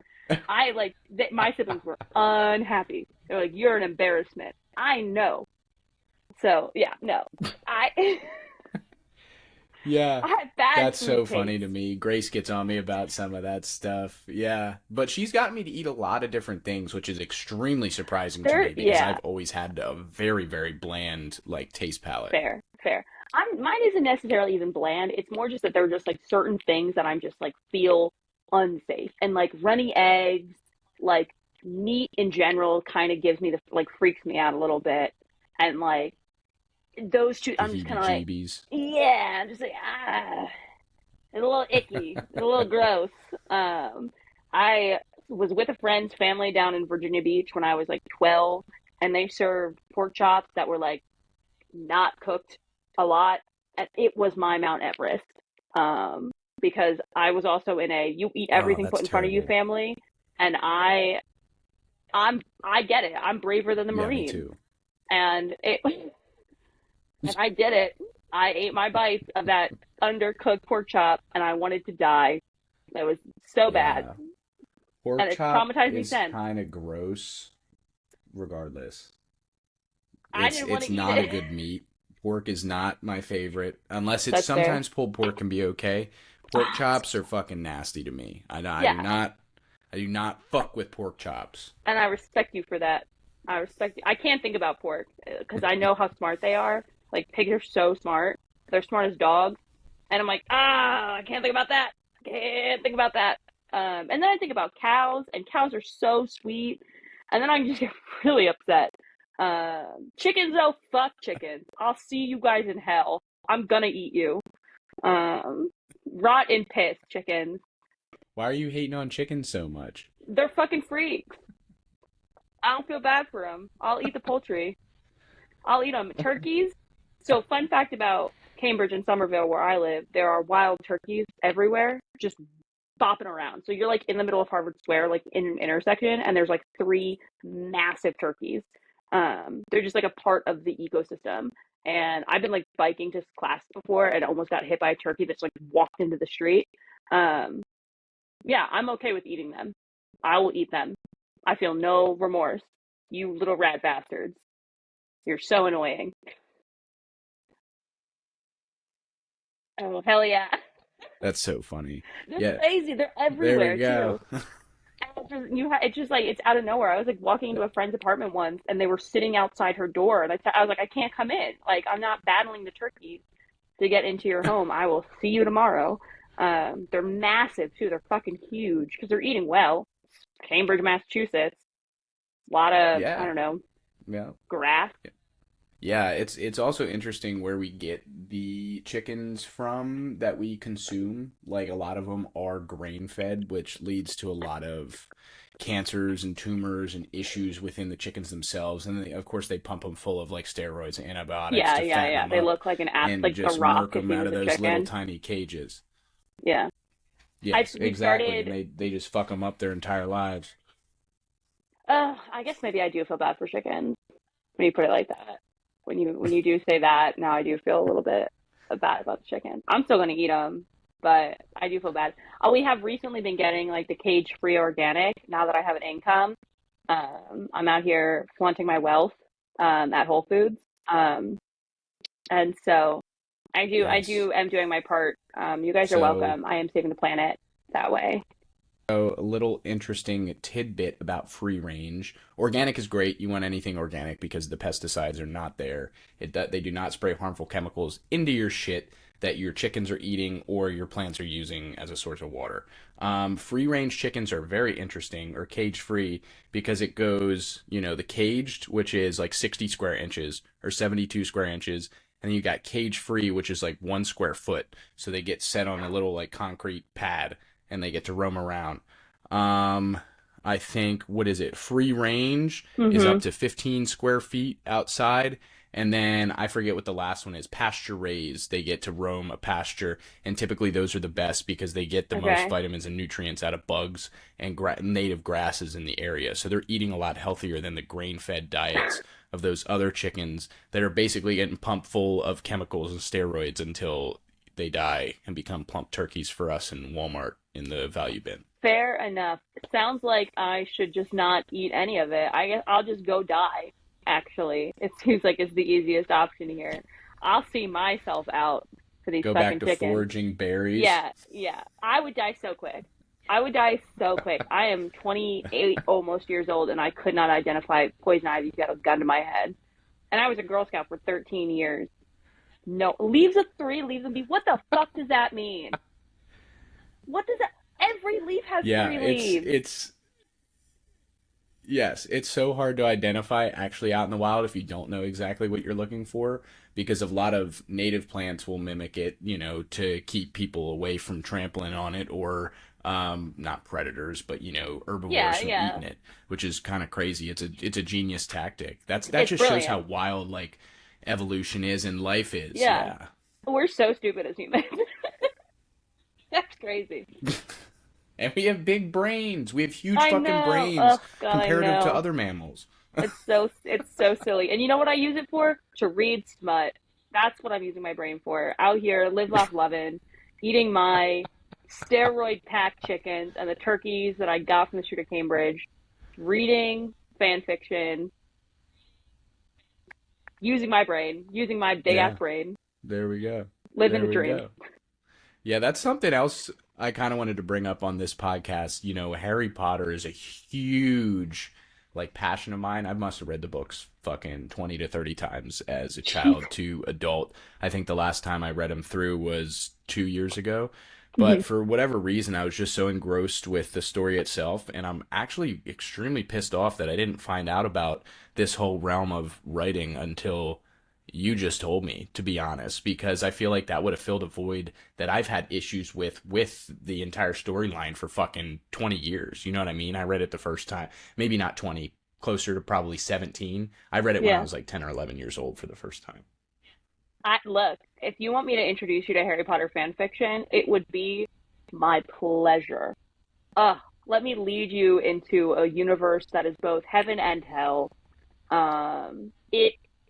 My siblings were unhappy. They're like, "You're an embarrassment." I know. So yeah, no. I Yeah. I had bad That's so food funny taste. to me. Grace gets on me about some of that stuff. Yeah. But she's gotten me to eat a lot of different things, which is extremely surprising to There, me because yeah, I've always had a very, very bland, like, taste palette. fair. Mine isn't necessarily even bland. It's more just that there are just like certain things that I'm just like feel unsafe. And like runny eggs, like meat in general kind of gives me the like freaks me out a little bit. And like those two The I'm just kind heebie of like, jeebies. yeah, I'm just like it's a little icky. It's a little gross. I was with a friend's family down in Virginia Beach when I was like 12 and they served pork chops that were like not cooked a lot, and it was my Mount Everest. Um, because I was also in a you eat Oh, everything put that's in front of you terrible. family, and I get it. I'm braver than the Yeah, me Marines, too. and it and I did it. I ate my bite of that undercooked pork chop, and I wanted to die. It was so bad, Yeah. Pork and it's chop traumatized me is since. kind of gross, regardless. I It's didn't want it's to eat not a it. good meat. Pork is not my favorite, unless it's That's fair. sometimes pulled pork can be okay. Pork chops are fucking nasty to me. Yeah, I do not fuck with pork chops. and I respect you for that. I respect you. I can't think about pork because I know how smart they are. Like pigs are so smart. They're smart as dogs. And I'm like, I can't think about that. Can't think about that. And then I think about cows, and cows are so sweet. And then I just get really upset. Chickens, oh, fuck chickens. I'll see you guys in hell. I'm gonna eat you. Um, Rot in piss, chickens. Why are you hating on chicken so much? They're fucking freaks. I don't feel bad for them. I'll eat the poultry. I'll eat them. Turkeys. So, fun fact about Cambridge and Somerville, where I live, there are wild turkeys everywhere, just bopping around. So you're like in the middle of Harvard Square, like in an intersection, and there's like three massive turkeys. They're just like a part of the ecosystem. And I've been like biking to class before and almost got hit by a turkey that's like walked into the street. Um, yeah, I'm okay with eating them. I will eat them. I feel no remorse. You little rat bastards. You're so annoying. Oh, hell yeah. That's so funny. They're Yeah, crazy. They're there we everywhere go. too. And it's just like it's out of nowhere. I was like walking into a friend's apartment once, and they were sitting outside her door, and I was like, I can't come in. Like I'm not battling the turkeys to get into your home. I will see you tomorrow. They're massive too. They're fucking huge because they're eating well. Cambridge, Massachusetts. A lot of I Yeah, don't know yeah. grass. Yeah, it's also interesting where we get the chickens from that we consume. Like a lot of them are grain fed, which leads to a lot of cancers and tumors and issues within the chickens themselves. And of course, they pump them full of like steroids and antibiotics Yeah, to yeah, fatten yeah. them They up look like an ass, and like The just Rock murk if them he out was of a those little chicken. tiny cages. Yeah, Yes, we exactly. And started. they just fuck them up their entire lives. I guess maybe I do feel bad for chickens when you put it like that. When you do say that, now I do feel a little bit bad about the chicken. I'm still gonna eat them, but I do feel bad. We have recently been getting like the cage-free organic. Now that I have an income, I'm out here flaunting my wealth at Whole Foods, um, and so I do Yes. am doing my part. You guys are So welcome. I am saving the planet that way. So a little interesting tidbit about free range. Organic is great. You want anything organic because the pesticides are not there. They do not spray harmful chemicals into your shit that your chickens are eating or your plants are using as a source of water. Free range chickens are very interesting, or cage free, because it goes, the caged, which is like 60 square inches or 72 square inches, and then you got cage free, which is like 1 square foot. So they get set on a little like concrete pad and they get to roam around. Um, I think, what is it? Free range is Mm-hmm. up to 15 square feet outside. And then I forget what the last one is. Pasture raised. They get to roam a pasture. And typically those are the best because they get the most Okay. vitamins and nutrients out of bugs and native grasses in the area. So they're eating a lot healthier than the grain fed diets of those other chickens that are basically getting pumped full of chemicals and steroids until they die and become plump turkeys for us in Walmart in the value bin. Fair enough. It sounds like I should just not eat any of it. I guess I'll just go die, actually. It seems like it's the easiest option here. I'll see myself out for these Go back fucking to chickens. foraging berries. Yeah, yeah. I would die so quick. I would die so quick. I am 28 almost years old and I could not identify poison ivy if you had a gun to my head. And I was a Girl Scout for 13 years. No, leaves of three, leaves of be. What the fuck does that mean? What does that? Every leaf has Yeah, three it's leaves. it's yes, it's so hard to identify actually out in the wild if you don't know exactly what you're looking for because a lot of native plants will mimic it, to keep people away from trampling on it or not predators, but herbivores Yeah, from yeah. eating it, which is kind of crazy. It's a genius tactic. That It's just shows how brilliant. wild like evolution is and life is. Yeah. Yeah. We're so stupid as humans. That's crazy. And we have big brains. We have huge I fucking know. brains Oh God, I comparative to know. other mammals. It's so silly. And you know what I use it for? To read smut. That's what I'm using my brain for. Out here, live, laugh, loving, eating my steroid packed chickens and the turkeys that I got from the street of Cambridge, reading fan fiction, using my brain, using my big ass Yeah, brain, there we go. living There the we dream. go. Yeah, that's something else I kind of wanted to bring up on this podcast. Harry Potter is a huge like passion of mine. I must have read the books fucking 20 to 30 times as a child to adult. I think the last time I read them through was 2 years ago. Hmm. But for whatever reason, I was just so engrossed with the story itself, and I'm actually extremely pissed off that I didn't find out about this whole realm of writing until you just told me, to be honest, because I feel like that would have filled a void that I've had issues with the entire storyline for fucking 20 years. You know what I mean? I read it the first time, maybe not 20, closer to probably 17. I read it when I Yeah. was like 10 or 11 years old for the first time. Look, if you want me to introduce you to Harry Potter fan fiction, it would be my pleasure. Let me lead you into a universe that is both heaven and hell.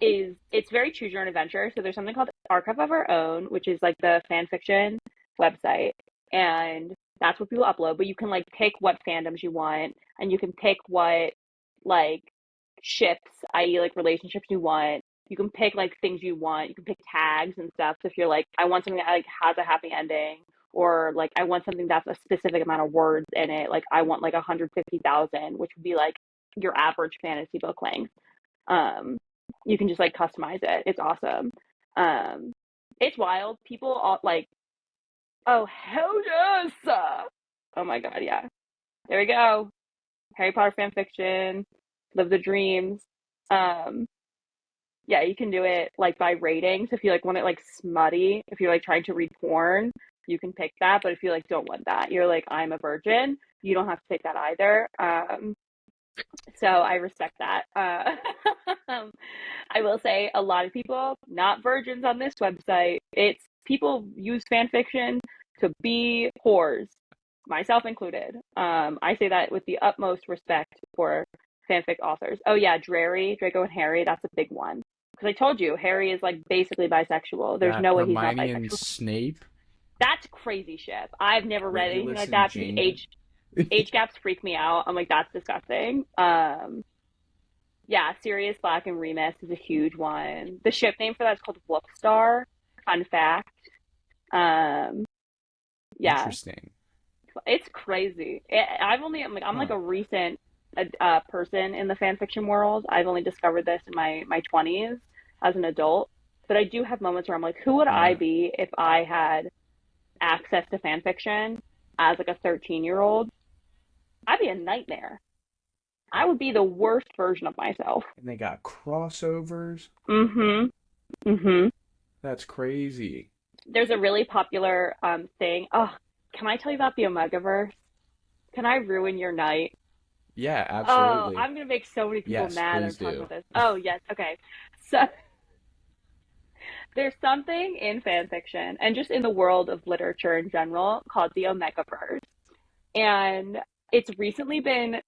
It's very choose your own adventure. So there's something called Archive of Our Own, which is like the fan fiction website, and that's what people upload. But you can like pick what fandoms you want, and you can pick what like ships, i.e., like relationships you want. You can pick like things you want. You can pick tags and stuff. So if you're like, I want something that like has a happy ending, or like I want something that's a specific amount of words in it. Like I want like 150,000, which would be like your average fantasy book length. Um, you can just like customize it. It's awesome. Um, it's wild. People all like, oh hell yes! Oh my god, yeah. There we go. Harry Potter fan fiction. Live the dreams. Um, yeah, you can do it like by ratings. If you like want it like smutty, if you're like trying to read porn, you can pick that. But if you like don't want that, you're like I'm a virgin. You don't have to take that either. So I respect that. I will say a lot of people, not virgins on this website. It's people use fan fiction to be whores, myself included. I say that with the utmost respect for fanfic authors. Oh yeah, Draco and Harry, that's a big one. Because I told you, Harry is like basically bisexual. There's Got no way he's not Hermione and bisexual. Snape, That's crazy shit. I've never read anything Regulus like and that because Jamie. age gaps freak me out. I'm like, that's disgusting. Yeah, Sirius Black and Remus is a huge one. The ship name for that is called Wolfstar. fun fact. Um, yeah, Interesting. it's crazy. I'm like a recent person in the fan fiction world. I've only discovered this in my 20s as an adult. But I do have moments where I'm like, who would I Yeah. be if I had access to fan fiction as like a 13-year-old? I'd be a nightmare. I would be the worst version of myself. And they got crossovers. Mm-hmm. Mm-hmm. That's crazy. There's a really popular thing. Oh, can I tell you about the Omegaverse? Can I ruin your night? Yeah, Oh, absolutely. I'm gonna make so many people Yes, mad that I'm please talking do. about this. Oh, yes. Okay. So there's something in fan fiction and just in the world of literature in general called the Omegaverse. And it's recently been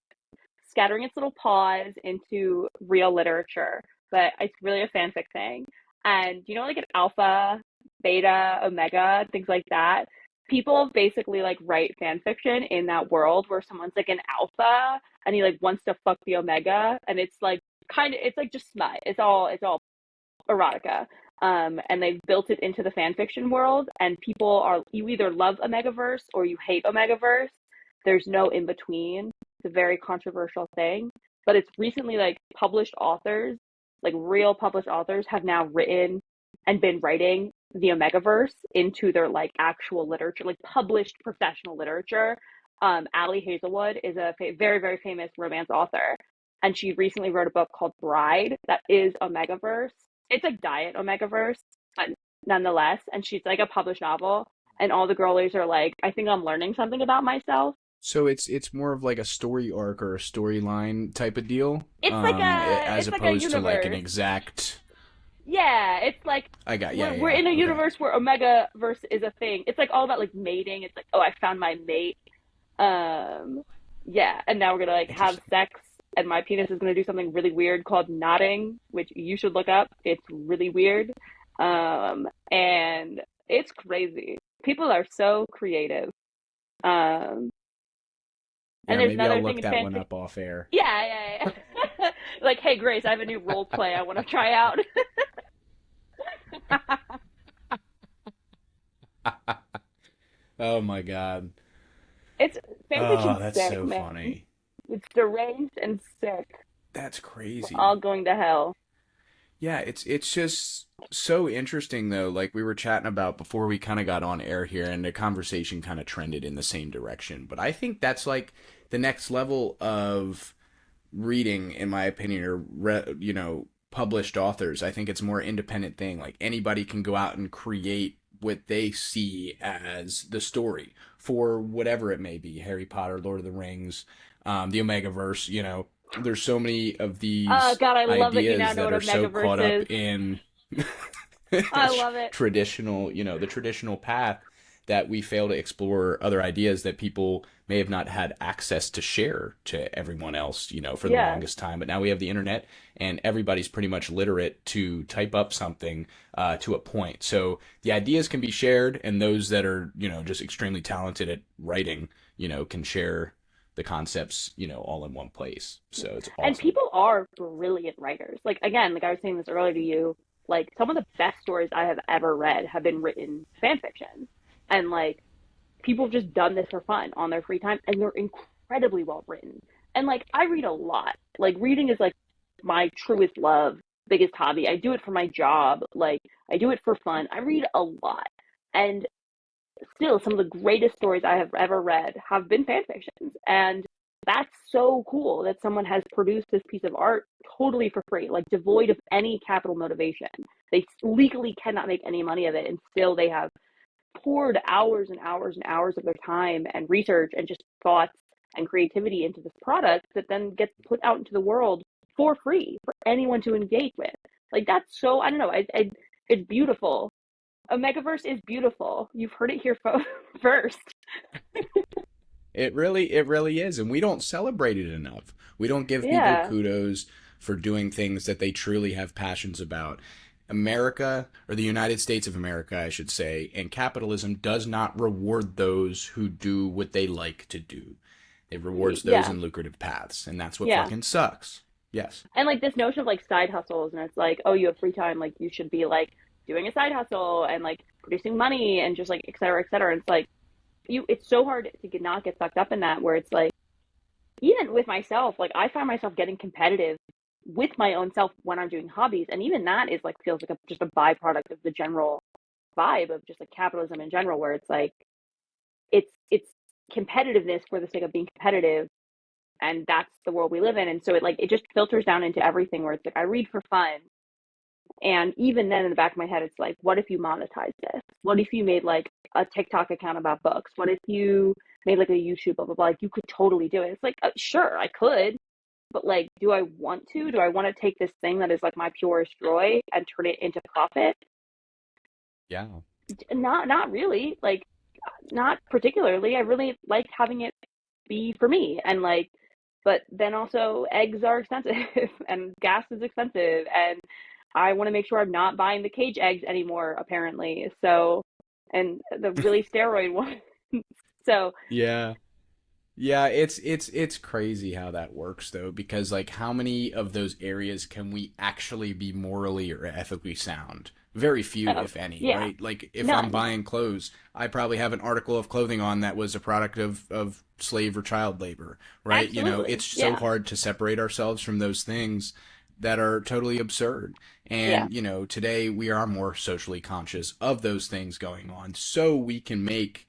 scattering its little paws into real literature, but it's really a fanfic thing. And like an alpha, beta, omega, things like that. People basically like write fan fiction in that world where someone's like an alpha and he like wants to fuck the omega, and it's like it's like just smut. It's all erotica. And they've built it into the fan fiction world, and you either love Omegaverse or you hate Omegaverse. There's no in between. It's a very controversial thing, but it's recently like published authors, like real published authors, have now written and been writing the Omegaverse into their like actual literature, like published professional literature. Allie Hazelwood is a very, very famous romance author, and she recently wrote a book called Bride that is Omegaverse. It's like diet Omegaverse, but nonetheless, and she's like a published novel, and all the girlies are like, I think I'm learning something about myself. So it's more of like a story arc or a storyline type of deal, as It's like a opposed to like an universe. exact. Yeah, it's like I got we're yeah, we're yeah, in a yeah. Okay. universe where Omega verse is a thing. It's like all about like mating. It's like, oh, I found my mate. Um, yeah, and now we're gonna like have Interesting. sex, and my penis is gonna do something really weird called knotting, which you should look up. It's really weird. And it's crazy. People are so creative. Um, and Yeah, there's maybe I'll another thing look in that one fanfic. up off air. Yeah, yeah, yeah. Like, hey, Grace, I have a new role play I want to try out. Oh my God. It's Oh, fanfiction's that's sick, so man. funny. It's deranged and sick. That's We're crazy. all going to hell. Yeah, it's just so interesting though. Like we were chatting about before we kind of got on air here, and the conversation kind of trended in the same direction. But I think that's like the next level of reading, in my opinion, or published authors. I think it's a more independent thing. Like anybody can go out and create what they see as the story for whatever it may be. Harry Potter, Lord of the Rings, the Omegaverse. There's so many of Oh, these God, I love that you now ideas know that what a are so megaverse caught up is. in I love it. traditional, the traditional path, that we fail to explore other ideas that people may have not had access to share to everyone else, for the Yeah. longest time. But now we have the internet, and everybody's pretty much literate to type up something to a point. So the ideas can be shared, and those that are, just extremely talented at writing, can share the concepts, all in one place. So it's And awesome. people are brilliant writers. Like, again, like I was saying this earlier to you, like some of the best stories I have ever read have been written fan fiction. And like people have just done this for fun on their free time, and they're incredibly well written. And like I read a lot. Like reading is like my truest love, biggest hobby. I do it for my job. Like I do it for fun. I read a lot. And still some of the greatest stories I have ever read have been fan fictions. And that's so cool that someone has produced this piece of art totally for free, like devoid of any capital motivation. They legally cannot make any money of it, and still they have poured hours and hours and hours of their time and research and just thoughts and creativity into this product that then gets put out into the world for free for anyone to engage with. Like that's so, I don't know, it's beautiful. Omegaverse is beautiful. You've heard it here first. It really is, and we don't celebrate it enough. We don't give people Yeah. kudos for doing things that they truly have passions about. America, or the United States of America, I should say, and capitalism does not reward those who do what they like to do. It rewards those Yeah. in lucrative paths, and that's what Yeah. fucking sucks. Yes. And like this notion of like side hustles, and it's like, oh, you have free time, like you should be like doing a side hustle and like producing money and just like et cetera, et cetera. And it's like it's so hard to not get sucked up in that where it's like even with myself, like I find myself getting competitive with my own self when I'm doing hobbies. And even that is like feels like just a byproduct of the general vibe of just like capitalism in general, where it's like it's competitiveness for the sake of being competitive, and that's the world we live in. And so it just filters down into everything where it's like I read for fun. And even then in the back of my head, it's like, what if you monetize this? What if you made like a TikTok account about books? What if you made like a YouTube blah blah blah? Like you could totally do it. It's like sure I could, but like, do I want to? Do I want to take this thing that is like my purest joy and turn it into profit? Yeah. Not really. Like, not particularly. I really like having it be for me, and like, but then also eggs are expensive and gas is expensive, and I want to make sure I'm not buying the cage eggs anymore, apparently. So, and the really steroid one. So, Yeah. Yeah, it's crazy how that works though, because like how many of those areas can we actually be morally or ethically sound? Very few, if any, yeah, right? Like if I'm none. buying clothes, I probably have an article of clothing on that was a product of slave or child labor, right? You know, Absolutely. it's so Yeah. hard to separate ourselves from those things that are totally absurd. Yeah. And, you know, today we are more socially conscious of those things going on so we can make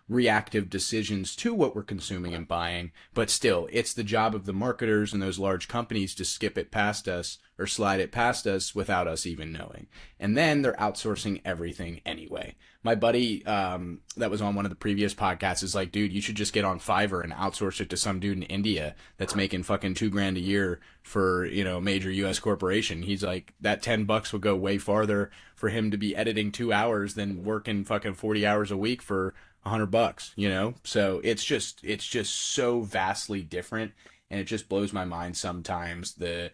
reactive decisions to what we're consuming and buying, but still, it's the job of the marketers and those large companies to skip it past us or slide it past us without us even knowing. And then they're outsourcing everything anyway. My buddy that was on one of the previous podcasts is like, dude, you should just get on Fiverr and outsource it to some dude in India that's making fucking $2,000 a year for, you know, a major US corporation. He's like, that $10 would go way farther for him to be editing 2 hours than working fucking 40 hours a week for $100, you know? So it's just so vastly different, and it just blows my mind sometimes the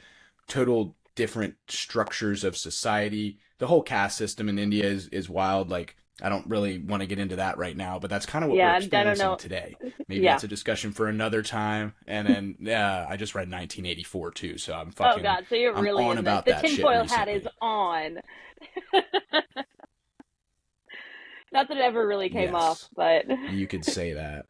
total different structures of society. The whole caste system in India is wild. Like I don't really want to get into that right now, but that's kind of what we're Yeah. I don't experiencing know. today. Maybe Yeah. that's a discussion for another time. And then I just read 1984 too, so Oh God. So you're I'm really on in this. about The that shit tinfoil hat is recently. on. Not that it ever really came off, Yes, but you could say that.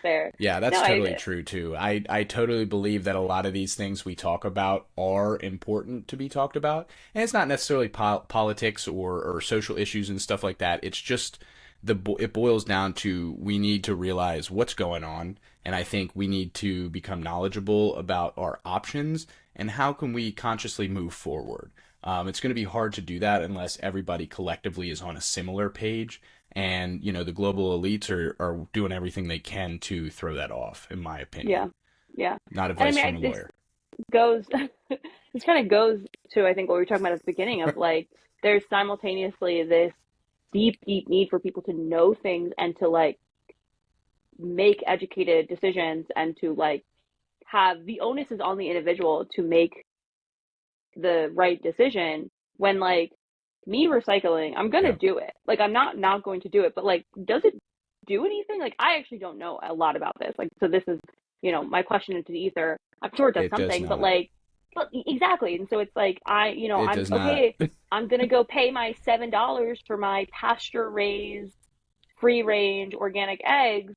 fair. Yeah, No, that's totally I true too. I totally believe that a lot of these things we talk about are important to be talked about. And it's not necessarily politics or social issues and stuff like that. It's just it boils down to we need to realize what's going on. And I think we need to become knowledgeable about our options and how can we consciously move forward. It's going to be hard to do that unless everybody collectively is on a similar page, and you know the global elites are doing everything they can to throw that off, in my yeah. opinion. Yeah. Not And I advice mean, from a this lawyer. goes this kind of goes to I think what we were talking about at the beginning of like there's simultaneously this deep need for people to know things and to like make educated decisions and to like have the onus is on the individual to make the right decision when like me recycling I'm gonna Yeah, do it, like I'm not going to do it, but like does it do anything? Like I actually don't know a lot about this, like so this is my question into the ether. I'm sure it does it does something, but not. like but exactly. And so it's like It I'm does not. okay, I'm gonna go pay my $7 for my pasture raised free range organic eggs.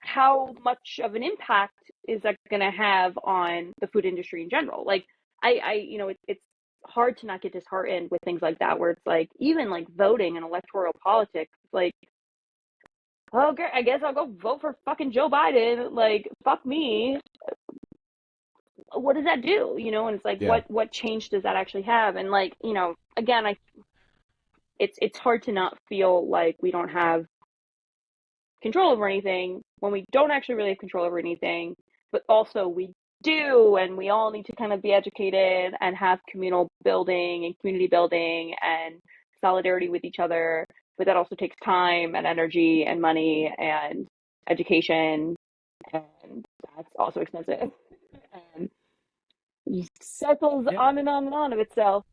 How much of an impact is that going to have on the food industry in general? Like, it's hard to not get disheartened with things like that, where it's like, even like voting and electoral politics, like, oh, okay, I guess I'll go vote for fucking Joe Biden. Like, fuck me. What does that do? And it's like, Yeah, what change does that actually have? And like, again, it's hard to not feel like we don't have control over anything when we don't actually really have control over anything, but also we do, and we all need to kind of be educated and have communal building and community building and solidarity with each other. But that also takes time and energy and money and education, and that's also expensive. And just circles yeah. on and on and on of itself.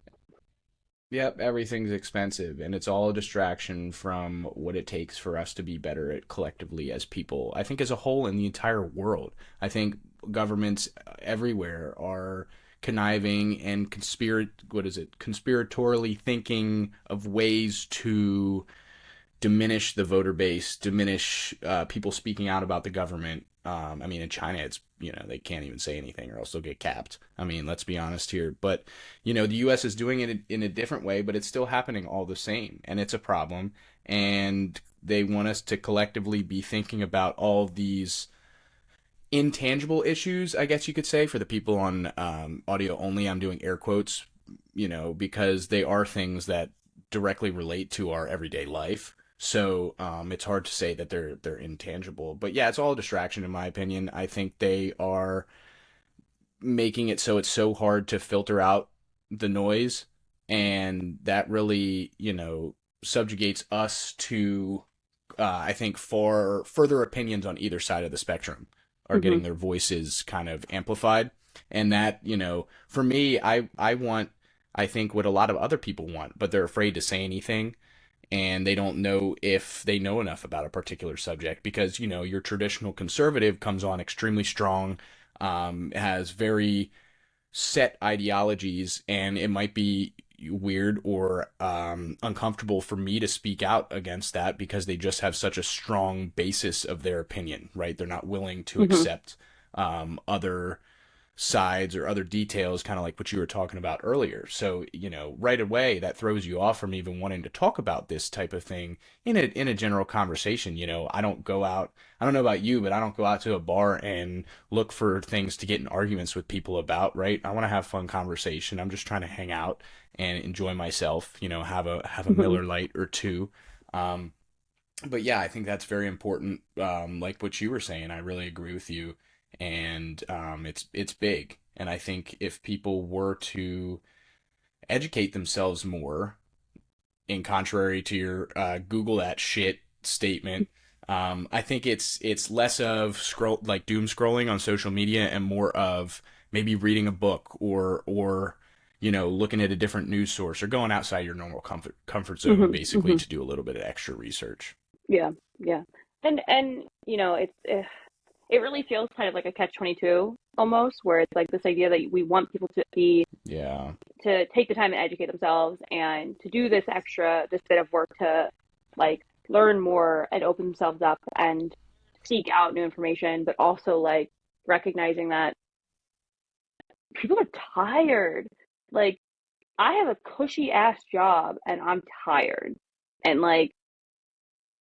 Yep, everything's expensive, and it's all a distraction from what it takes for us to be better at collectively as people. I think as a whole in the entire world. I think governments everywhere are conniving and conspiratorially thinking of ways to diminish the voter base, diminish people speaking out about the government. I mean, in China, it's, they can't even say anything or else they'll get capped. I mean, let's be honest here. But, the U.S. is doing it in a different way, but it's still happening all the same. And it's a problem. And they want us to collectively be thinking about all these intangible issues, I guess you could say, for the people on audio only. I'm doing air quotes, because they are things that directly relate to our everyday life. So it's hard to say that they're intangible, but yeah, it's all a distraction in my opinion. I think they are making it so it's so hard to filter out the noise, and that really, subjugates us to, I think, far further opinions on either side of the spectrum are Hmm. getting their voices kind of amplified, and that, for me, I want, I think, what a lot of other people want, but they're afraid to say anything, and they don't know if they know enough about a particular subject because, your traditional conservative comes on extremely strong, has very set ideologies, and it might be weird or uncomfortable for me to speak out against that because they just have such a strong basis of their opinion, right? They're not willing to Hmm. accept other sides or other details, kind of like what you were talking about earlier. So, right away that throws you off from even wanting to talk about this type of thing in a general conversation. I don't go out, I don't know about you, but I don't go out to a bar and look for things to get in arguments with people about, right? I want to have fun conversation. I'm just trying to hang out and enjoy myself, have a Hmm. Miller Lite or two. Um, but yeah, I think that's very important. Like what you were saying, I really agree with you, and it's big. And I think if people were to educate themselves more, in contrary to your Google that shit statement, I think it's less of scroll like doom scrolling on social media and more of maybe reading a book or looking at a different news source or going outside your normal comfort zone Hmm. basically Hmm. to do a little bit of extra research. Yeah, yeah. And it really feels kind of like a catch-22 almost, where it's like this idea that we want people Yeah. to take the time and educate themselves and to do this bit of work to like learn more and open themselves up and seek out new information, but also like recognizing that people are tired. Like I have a cushy ass job and I'm tired. And like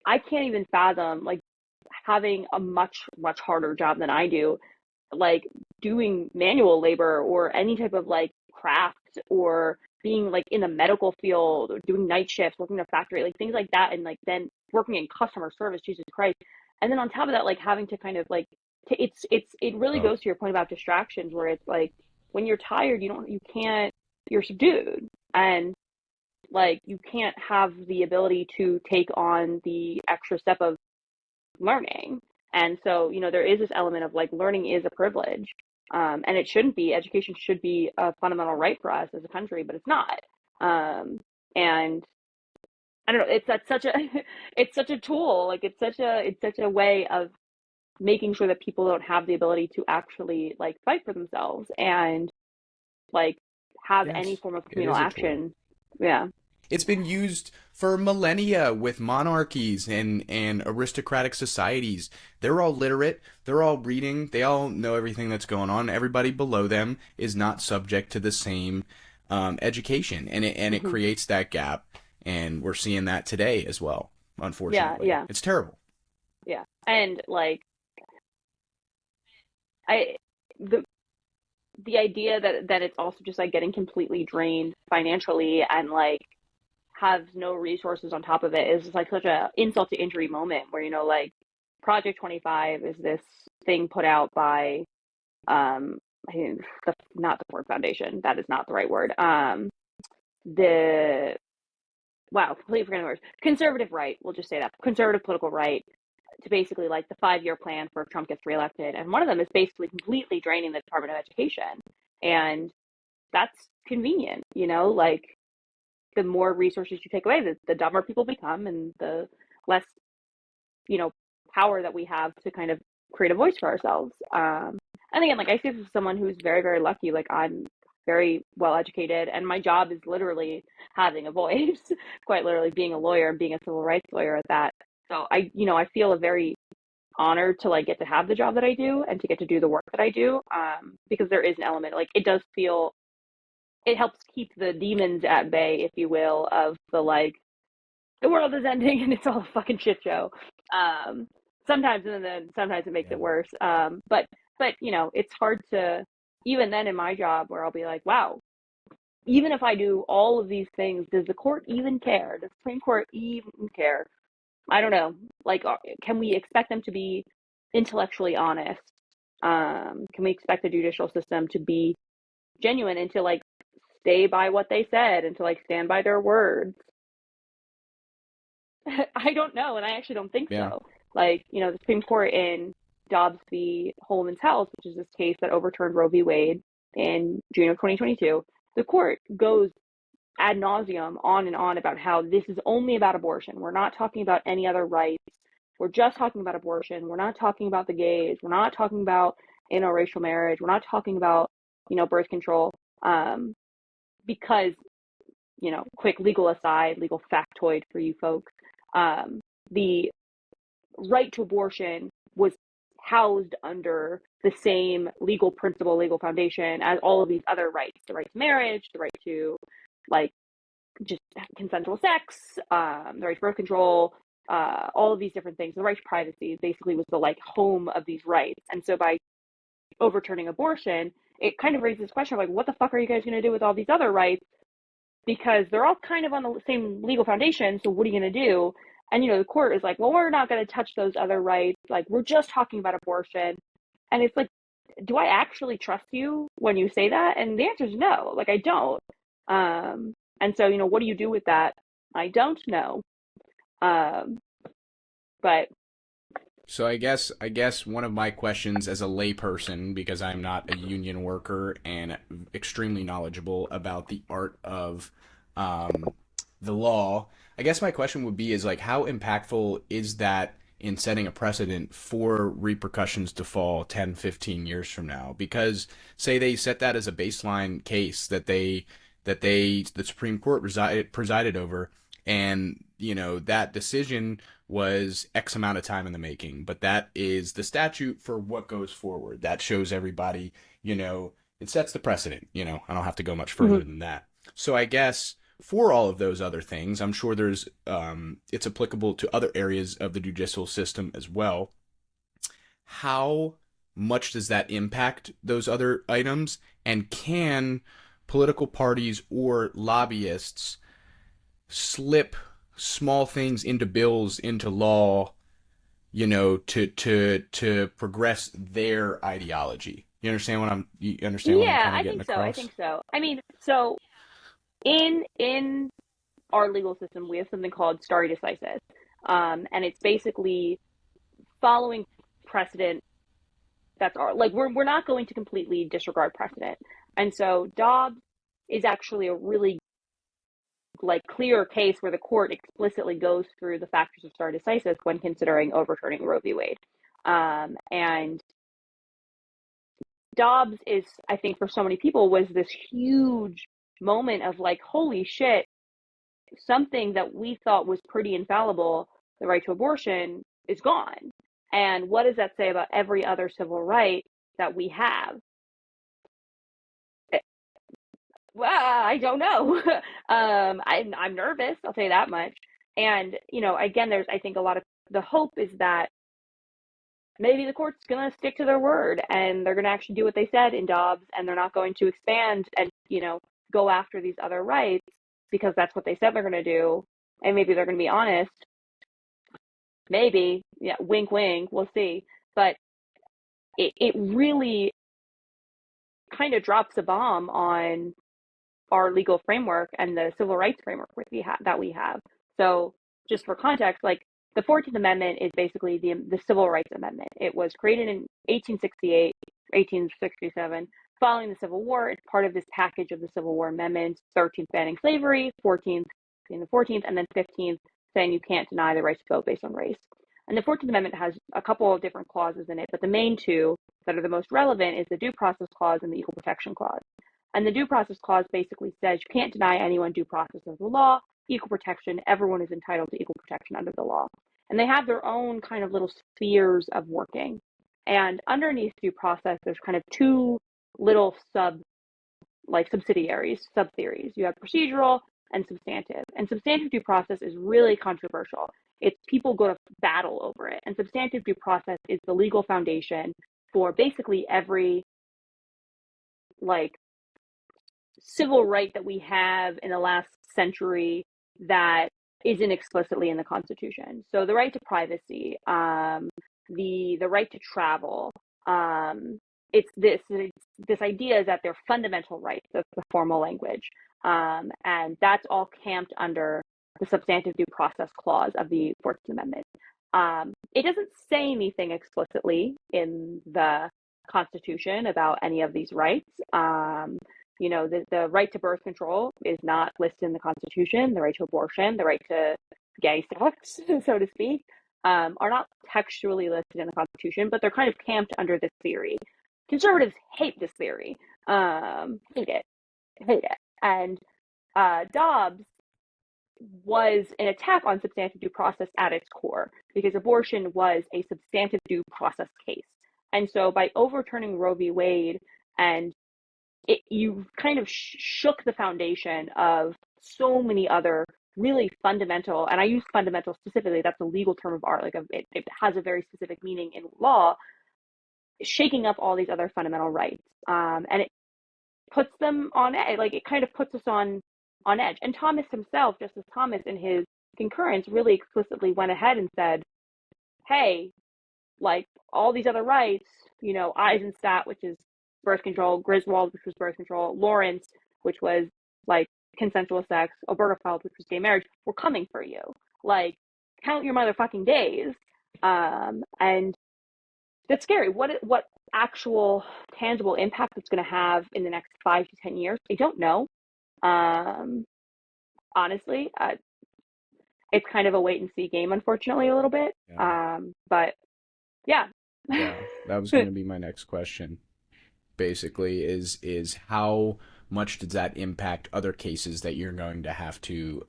I can't even fathom like having a much harder job than I do, like doing manual labor or any type of like craft or being like in the medical field or doing night shifts, working in a factory, like things like that, and like then working in customer service, Jesus Christ. And then on top of that, like having to kind of like it really Oh, goes to your point about distractions where it's like when you're tired, you can't, you're subdued, and like you can't have the ability to take on the extra step of learning. And so, there is this element of like learning is a privilege. And it shouldn't be. Education should be a fundamental right for us as a country, but it's not. And I don't know, it's that's such a it's such a tool. Like it's such a way of making sure that people don't have the ability to actually like fight for themselves and like have any yes, form of it communal is a tool. action. Yeah. It's been used for millennia with monarchies and aristocratic societies. They're all literate. They're all reading. They all know everything that's going on. Everybody below them is not subject to the same education, and it Hmm. creates that gap. And we're seeing that today as well. Yeah, Unfortunately, yeah, it's terrible. yeah. And like I the the idea that it's also just like getting completely drained financially and like has no resources on top of it is just like such a insult to injury moment where like Project 25 is this thing put out by I think not the Ford Foundation, that is not the right word, the wow, completely forgetting the words, conservative right, we'll just say that conservative political right, to basically like the 5-year plan for if Trump gets reelected, and one of them is basically completely draining the Department of Education. And that's convenient, like the more resources you take away, the dumber people become and the less, you know, power that we have to kind of create a voice for ourselves. And again, like I see this as someone who's very, very lucky. Like I'm very well educated, and my job is literally having a voice, quite literally being a lawyer and being a civil rights lawyer at that. So I feel a very honored to like get to have the job that I do and to get to do the work that I do, because there is an element like it does feel it helps keep the demons at bay, if you will, of the like the world is ending and it's all a fucking shit show. Um, Sometimes, and then sometimes it makes Yeah. it worse. But it's hard to even then in my job where I'll be like, wow, even if I do all of these things, does the court even care? Does the Supreme Court even care? I don't know. Like, can we expect them to be intellectually honest? Can we expect the judicial system to be genuine and to like stay by what they said and to like stand by their words? I don't know, and I actually don't think Yeah. so. Like, the Supreme Court in Dobbs v. Holman's House, which is this case that overturned Roe v. Wade in June of 2022, the court goes ad nauseum on and on about how this is only about abortion. We're not talking about any other rights. We're just talking about abortion. We're not talking about the gays. We're not talking about interracial marriage. We're not talking about, birth control. Because, quick legal aside, legal factoid for you folks, the right to abortion was housed under the same legal principle, legal foundation as all of these other rights, the right to marriage, the right to like just consensual sex, the right to birth control, all of these different things. The right to privacy basically was the like home of these rights. And so by overturning abortion, it kind of raises this question of like, what the fuck are you guys going to do with all these other rights? Because they're all kind of on the same legal foundation. So what are you going to do? And, the court is like, well, we're not going to touch those other rights. Like, we're just talking about abortion. And it's like, do I actually trust you when you say that? And the answer is no. Like, I don't. And so, what do you do with that? I don't know. But So I guess one of my questions as a layperson, because I'm not a union worker and extremely knowledgeable about the art of um, the law, I guess my question would be is like how impactful is that in setting a precedent for repercussions to fall 10, 15 years from now? Because say they set that as a baseline case the Supreme Court presided over, and that decision was X amount of time in the making, but that is the statute for what goes forward. That shows everybody, it sets the precedent. I don't have to go much further mhm. than that. So I guess for all of those other things, I'm sure it's applicable to other areas of the judicial system as well. How much does that impact those other items? And can political parties or lobbyists slip small things into bills, into law, to progress their ideology? You understand what I'm Yeah, kind of I getting think so. I across? think so. I mean, so in our legal system, we have something called stare decisis, and it's basically following precedent. That's our like we're not going to completely disregard precedent, and so Dobbs is actually a really like clear case where the court explicitly goes through the factors of stare decisis when considering overturning Roe v. Wade, and Dobbs is, I think, for so many people was this huge moment of like, holy shit, something that we thought was pretty infallible, the right to abortion, is gone. And what does that say about every other civil right that we have? Well, I don't know. I'm nervous. I'll say that much. And again, there's I think a lot of the hope is that maybe the court's gonna stick to their word and they're gonna actually do what they said in Dobbs, and they're not going to expand and go after these other rights because that's what they said they're gonna do, and maybe they're gonna be honest. Maybe, yeah, wink, wink. We'll see. But it really kind of drops a bomb on our legal framework and the civil rights framework that we have. So, just for context, like the 14th Amendment is basically the Civil Rights Amendment. It was created in 1868, 1867, following the Civil War. It's part of this package of the Civil War amendments: 13th banning slavery, 14th being the 14th, and then 15th saying you can't deny the right to vote based on race. And the 14th Amendment has a couple of different clauses in it, but the main two that are the most relevant is the Due Process Clause and the Equal Protection Clause. And the due process clause basically says you can't deny anyone due process of the law, equal protection, everyone is entitled to equal protection under the law. And they have their own kind of little spheres of working. And underneath due process, there's kind of two little subsidiaries, sub theories. You have procedural and substantive. And substantive due process is really controversial. It's people go to battle over it. And substantive due process is the legal foundation for basically every like civil right that we have in the last century that isn't explicitly in the Constitution. So the right to privacy, the right to travel, it's this idea is that they're fundamental rights of the formal language, and that's all camped under the substantive due process clause of the 14th Amendment. It doesn't say anything explicitly in the Constitution about any of these rights. The right to birth control is not listed in the Constitution. The right to abortion, the right to gay sex, so to speak, are not textually listed in the Constitution, but they're kind of camped under this theory. Conservatives hate this theory, hate it. And Dobbs was an attack on substantive due process at its core, because abortion was a substantive due process case. And so by overturning Roe v. Wade, and you kind of shook the foundation of so many other really fundamental, and I use fundamental specifically, that's a legal term of art, like it has a very specific meaning in law, shaking up all these other fundamental rights. And it puts them on edge, like it kind of puts us on edge. And Thomas himself, Justice Thomas, in his concurrence, really explicitly went ahead and said, hey, like all these other rights, Eisenstadt, which is birth control, Griswold, which was birth control, Lawrence, which was like consensual sex, Obergefell, which was gay marriage, we're coming for you. Like, count your motherfucking days. And that's scary. What actual tangible impact it's going to have in the next 5 to 10 years? I don't know. Honestly, it's kind of a wait and see game, unfortunately, a little bit. Yeah. But yeah. Yeah, that was going to be my next question. Basically, is how much does that impact other cases that you're going to have to,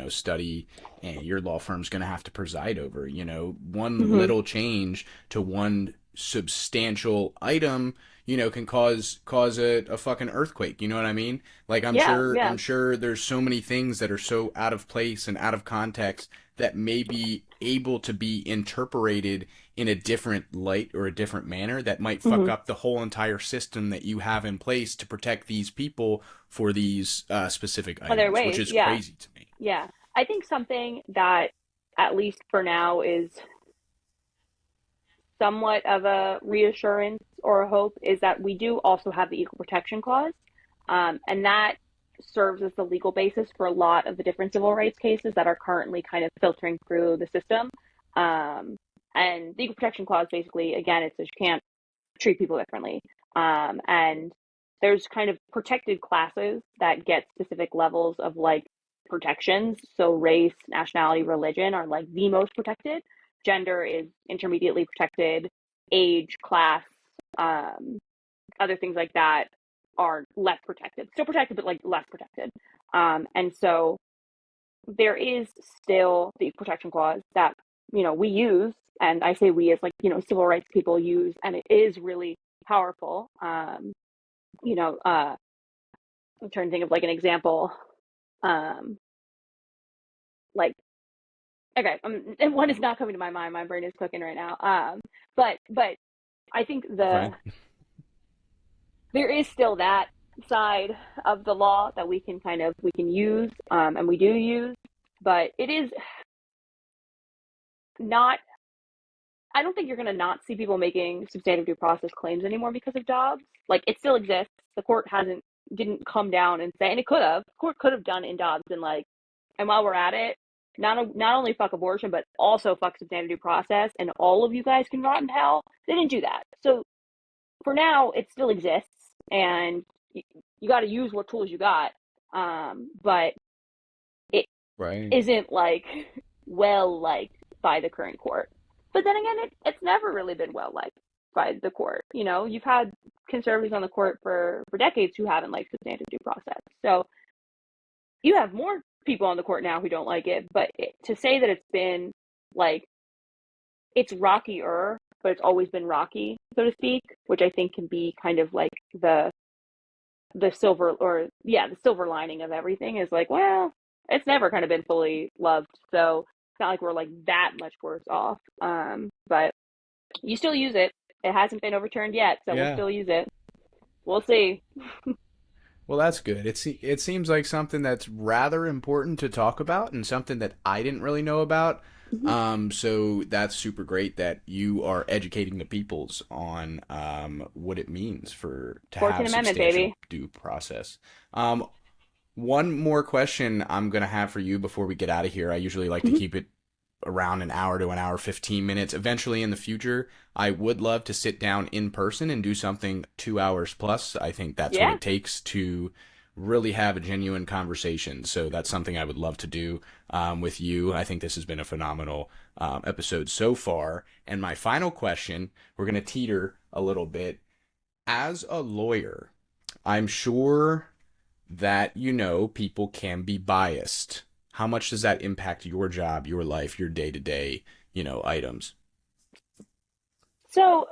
study, and your law firm's going to have to preside over? One Mm-hmm. little change to one substantial item, can cause a fucking earthquake. You know what I mean? Like Yeah, I'm yeah. sure there's so many things that are so out of place and out of context that may be able to be interpreted in a different light or a different manner that might fuck Mm-hmm. up the whole entire system that you have in place to protect these people for these specific Other items, which ways, is yeah. crazy to me. Yeah. I think something that, at least for now, is somewhat of a reassurance or a hope is that we do also have the equal protection clause. And that serves as the legal basis for a lot of the different civil rights cases that are currently kind of filtering through the system. And the equal protection clause basically, again, it says you can't treat people differently. And there's kind of protected classes that get specific levels of like protections. So race, nationality, religion are like the most protected. Gender is intermediately protected. Age, class, other things like that are less protected. Still protected, but like less protected. And so there is still the protection clause that we use, and I say we as like civil rights people use, and it is really powerful. You know, I'm trying to think of like an example. Like okay, and one is not coming to my mind. My brain is cooking right now. But I think Okay. there is still that side of the law that we can use, and we do use, but it is not. I don't think you're going to not see people making substantive due process claims anymore because of Dobbs. Like it still exists. The court didn't come down and say, and it could have. The court could have done in Dobbs and like, and while we're at it, not only fuck abortion, but also fuck substantive due process, and all of you guys can rot in hell. They didn't do that. So for now, it still exists, and you got to use what tools you got. But it Right. isn't like well liked by the current court. But then again, it's never really been well liked by the court. You've had conservatives on the court for decades who haven't liked substantive due process. So you have more people on the court now who don't like it, but to say that it's been like it's rockier, but it's always been rocky, so to speak, which I think can be kind of like the silver or yeah, the silver lining of everything is like, well, it's never kind of been fully loved, so it's not like we're like that much worse off. But you still use it. It hasn't been overturned yet, so we'll Yeah. still use it. We'll see. Well, that's good. It seems like something that's rather important to talk about and something that I didn't really know about. Mm-hmm. So that's super great that you are educating the peoples on what it means for to 14th have Amendment, substantial baby. due process. Um, One more question I'm gonna have for you before we get out of here. I usually like to Mm-hmm. keep it around an hour to an hour 15 minutes. Eventually in the future, I would love to sit down in person and do something 2 hours plus. I think that's what Yeah. it takes to really have a genuine conversation. So that's something I would love to do with you. I think this has been a phenomenal episode so far. And my final question, we're going to teeter a little bit. As a lawyer, I'm sure that people can be biased. How much does that impact your job, your life, your day-to-day, items? So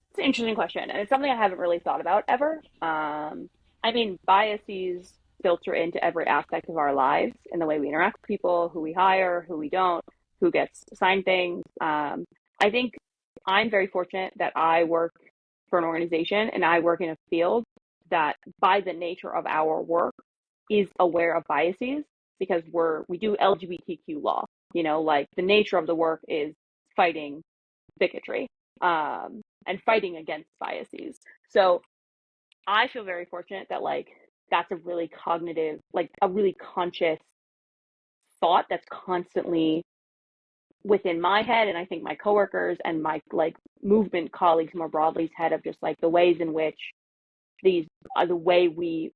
it's an interesting question, and it's something I haven't really thought about ever. I mean, biases filter into every aspect of our lives in the way we interact with people, who we hire, who we don't, who gets assigned things. I think I'm very fortunate that I work for an organization and I work in a field that, by the nature of our work, is aware of biases because we do LGBTQ law. You know, like the nature of the work is fighting bigotry and fighting against biases. So I feel very fortunate that like that's a really cognitive, like a really conscious thought that's constantly within my head, and I think my coworkers and my like movement colleagues more broadly's head, of just like the ways in which these are the way we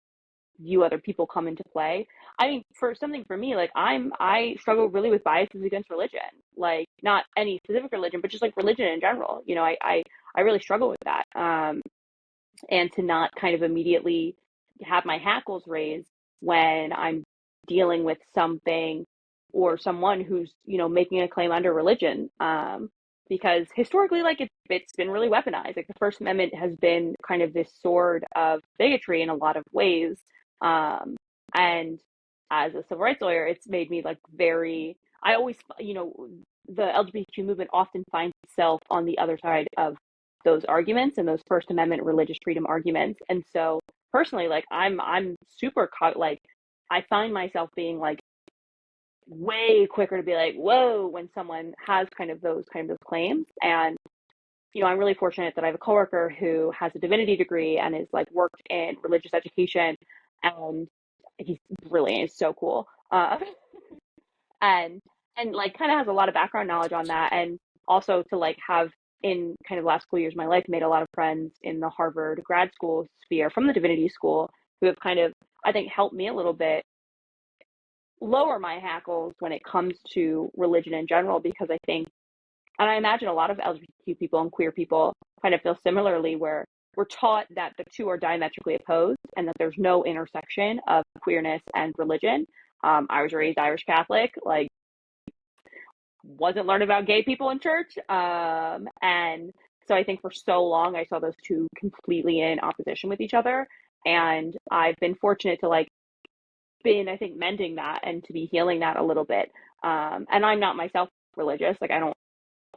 view other people come into play. I mean, for something for me, like I struggle really with biases against religion, like not any specific religion, but just like religion in general. You know, I really struggle with that. And to not kind of immediately have my hackles raised when I'm dealing with something or someone who's, you know, making a claim under religion. Because historically, like it's been really weaponized. Like the First Amendment has been kind of this sword of bigotry in a lot of ways. And as a civil rights lawyer, it's made me like very, I always, you know, the LGBTQ movement often finds itself on the other side of those arguments and those First Amendment religious freedom arguments. And so personally, like I'm super like I find myself being like way quicker to be like, whoa, when someone has kind of claims. And, you know, I'm really fortunate that I have a coworker who has a divinity degree and is like worked in religious education, and he's brilliant. He's so cool. And like kind of has a lot of background knowledge on that, and also to like have in kind of the last couple years of my life made a lot of friends in the Harvard grad school sphere from the divinity school who have kind of, I think, helped me a little bit lower my hackles when it comes to religion in general, because I think, and I imagine a lot of LGBTQ people and queer people kind of feel similarly, where we're taught that the two are diametrically opposed and that there's no intersection of queerness and religion. I was raised Irish Catholic, like wasn't learning about gay people in church. And so I think for so long I saw those two completely in opposition with each other. And I've been fortunate to like been, I think, mending that and to be healing that a little bit. And I'm not myself religious. Like I don't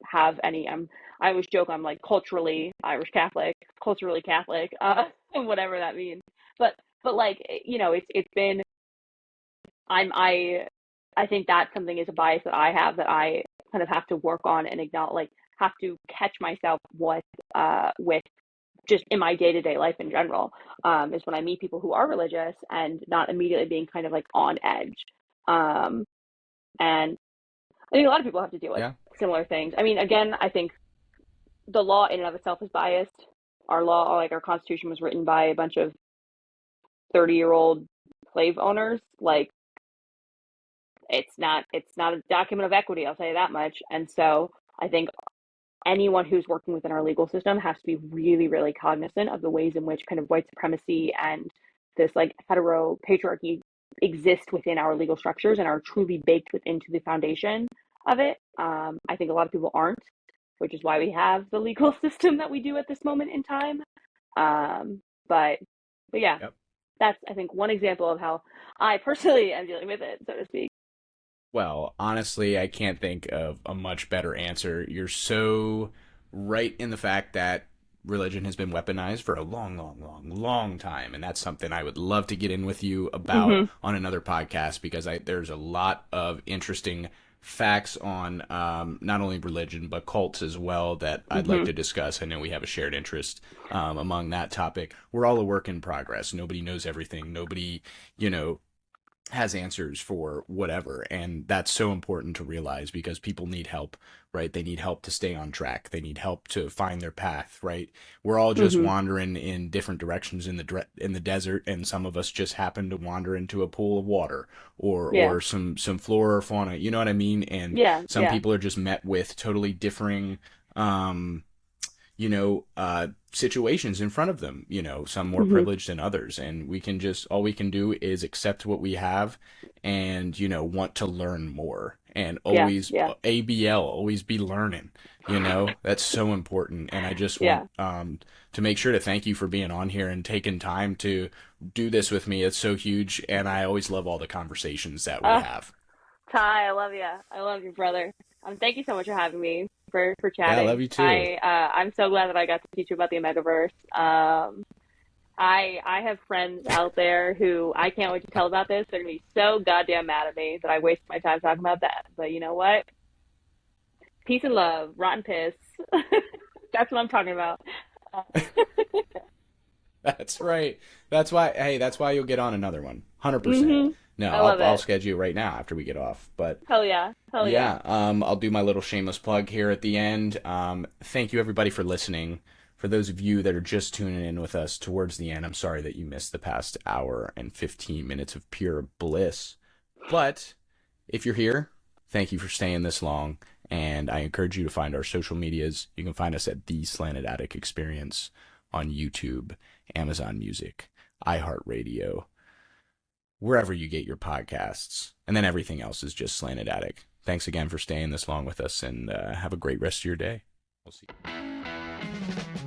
have any, I always joke I'm like culturally Irish Catholic, culturally Catholic, whatever that means. But like, you know, it's been, I think that something is a bias that I have that I kind of have to work on and acknowledge, like have to catch myself with just in my day to day life in general, is when I meet people who are religious and not immediately being kind of like on edge. Um, and I think a lot of people have to deal with Yeah. similar things. I mean, again, I think the law in and of itself is biased. Our law, like our constitution, was written by a bunch of 30-year-old slave owners. Like it's not a document of equity, I'll tell you that much. And so I think anyone who's working within our legal system has to be really, really cognizant of the ways in which kind of white supremacy and this like hetero patriarchy exist within our legal structures and are truly baked into the foundation of it. I think a lot of people aren't, which is why we have the legal system that we do at this moment in time. Um, but but yeah, Yep. that's I think one example of how I personally am dealing with it, so to speak. Well, honestly, I can't think of a much better answer. You're so right in the fact that religion has been weaponized for a long, long, long, long time, and that's something I would love to get in with you about Mm-hmm. on another podcast because there's a lot of interesting facts on not only religion but cults as well that I'd like Mm-hmm. to discuss. I know we have a shared interest among that topic. We're all a work in progress. Nobody knows everything. Nobody, you know, has answers for whatever, and that's so important to realize because people need help, right? They need help to stay on track, they need help to find their path, right? We're all just Mm-hmm. wandering in different directions in the desert, and some of us just happen to wander into a pool of water Yeah. or some flora or fauna, you know what I mean? And Yeah. some Yeah. people are just met with totally differing situations in front of them, some more Mm-hmm. privileged than others. And all we can do is accept what we have and, want to learn more and Yeah. always Yeah. ABL, always be learning, that's so important. And I just want, Yeah. to make sure to thank you for being on here and taking time to do this with me. It's so huge. And I always love all the conversations that we Uh, have. Ty, I love you. I love you, brother. Thank you so much for having me for Yeah, I love chatting. you too. I'm so glad that I got to teach you about the Omegaverse. I have friends out there who I can't wait to tell about this. They're gonna be so goddamn mad at me that I wasted my time talking about that. But you know what? Peace and love, rotten piss. That's what I'm talking about. Uh, That's right. That's why you'll get on another one. 100%. mm-hmm. No, I love I'll it. schedule right now after we get off. But Hell yeah. Hell yeah. yeah, I'll do my little shameless plug here at the end. Thank you everybody for listening. For those of you that are just tuning in with us towards the end, I'm sorry that you missed the past hour and 15 minutes of pure bliss. But if you're here, thank you for staying this long. And I encourage you to find our social medias. You can find us at the Slanted Attic Experience on YouTube, Amazon Music, iHeartRadio, wherever you get your podcasts. And then everything else is just Slanted Attic. Thanks again for staying this long with us, and have a great rest of your day. We'll see you.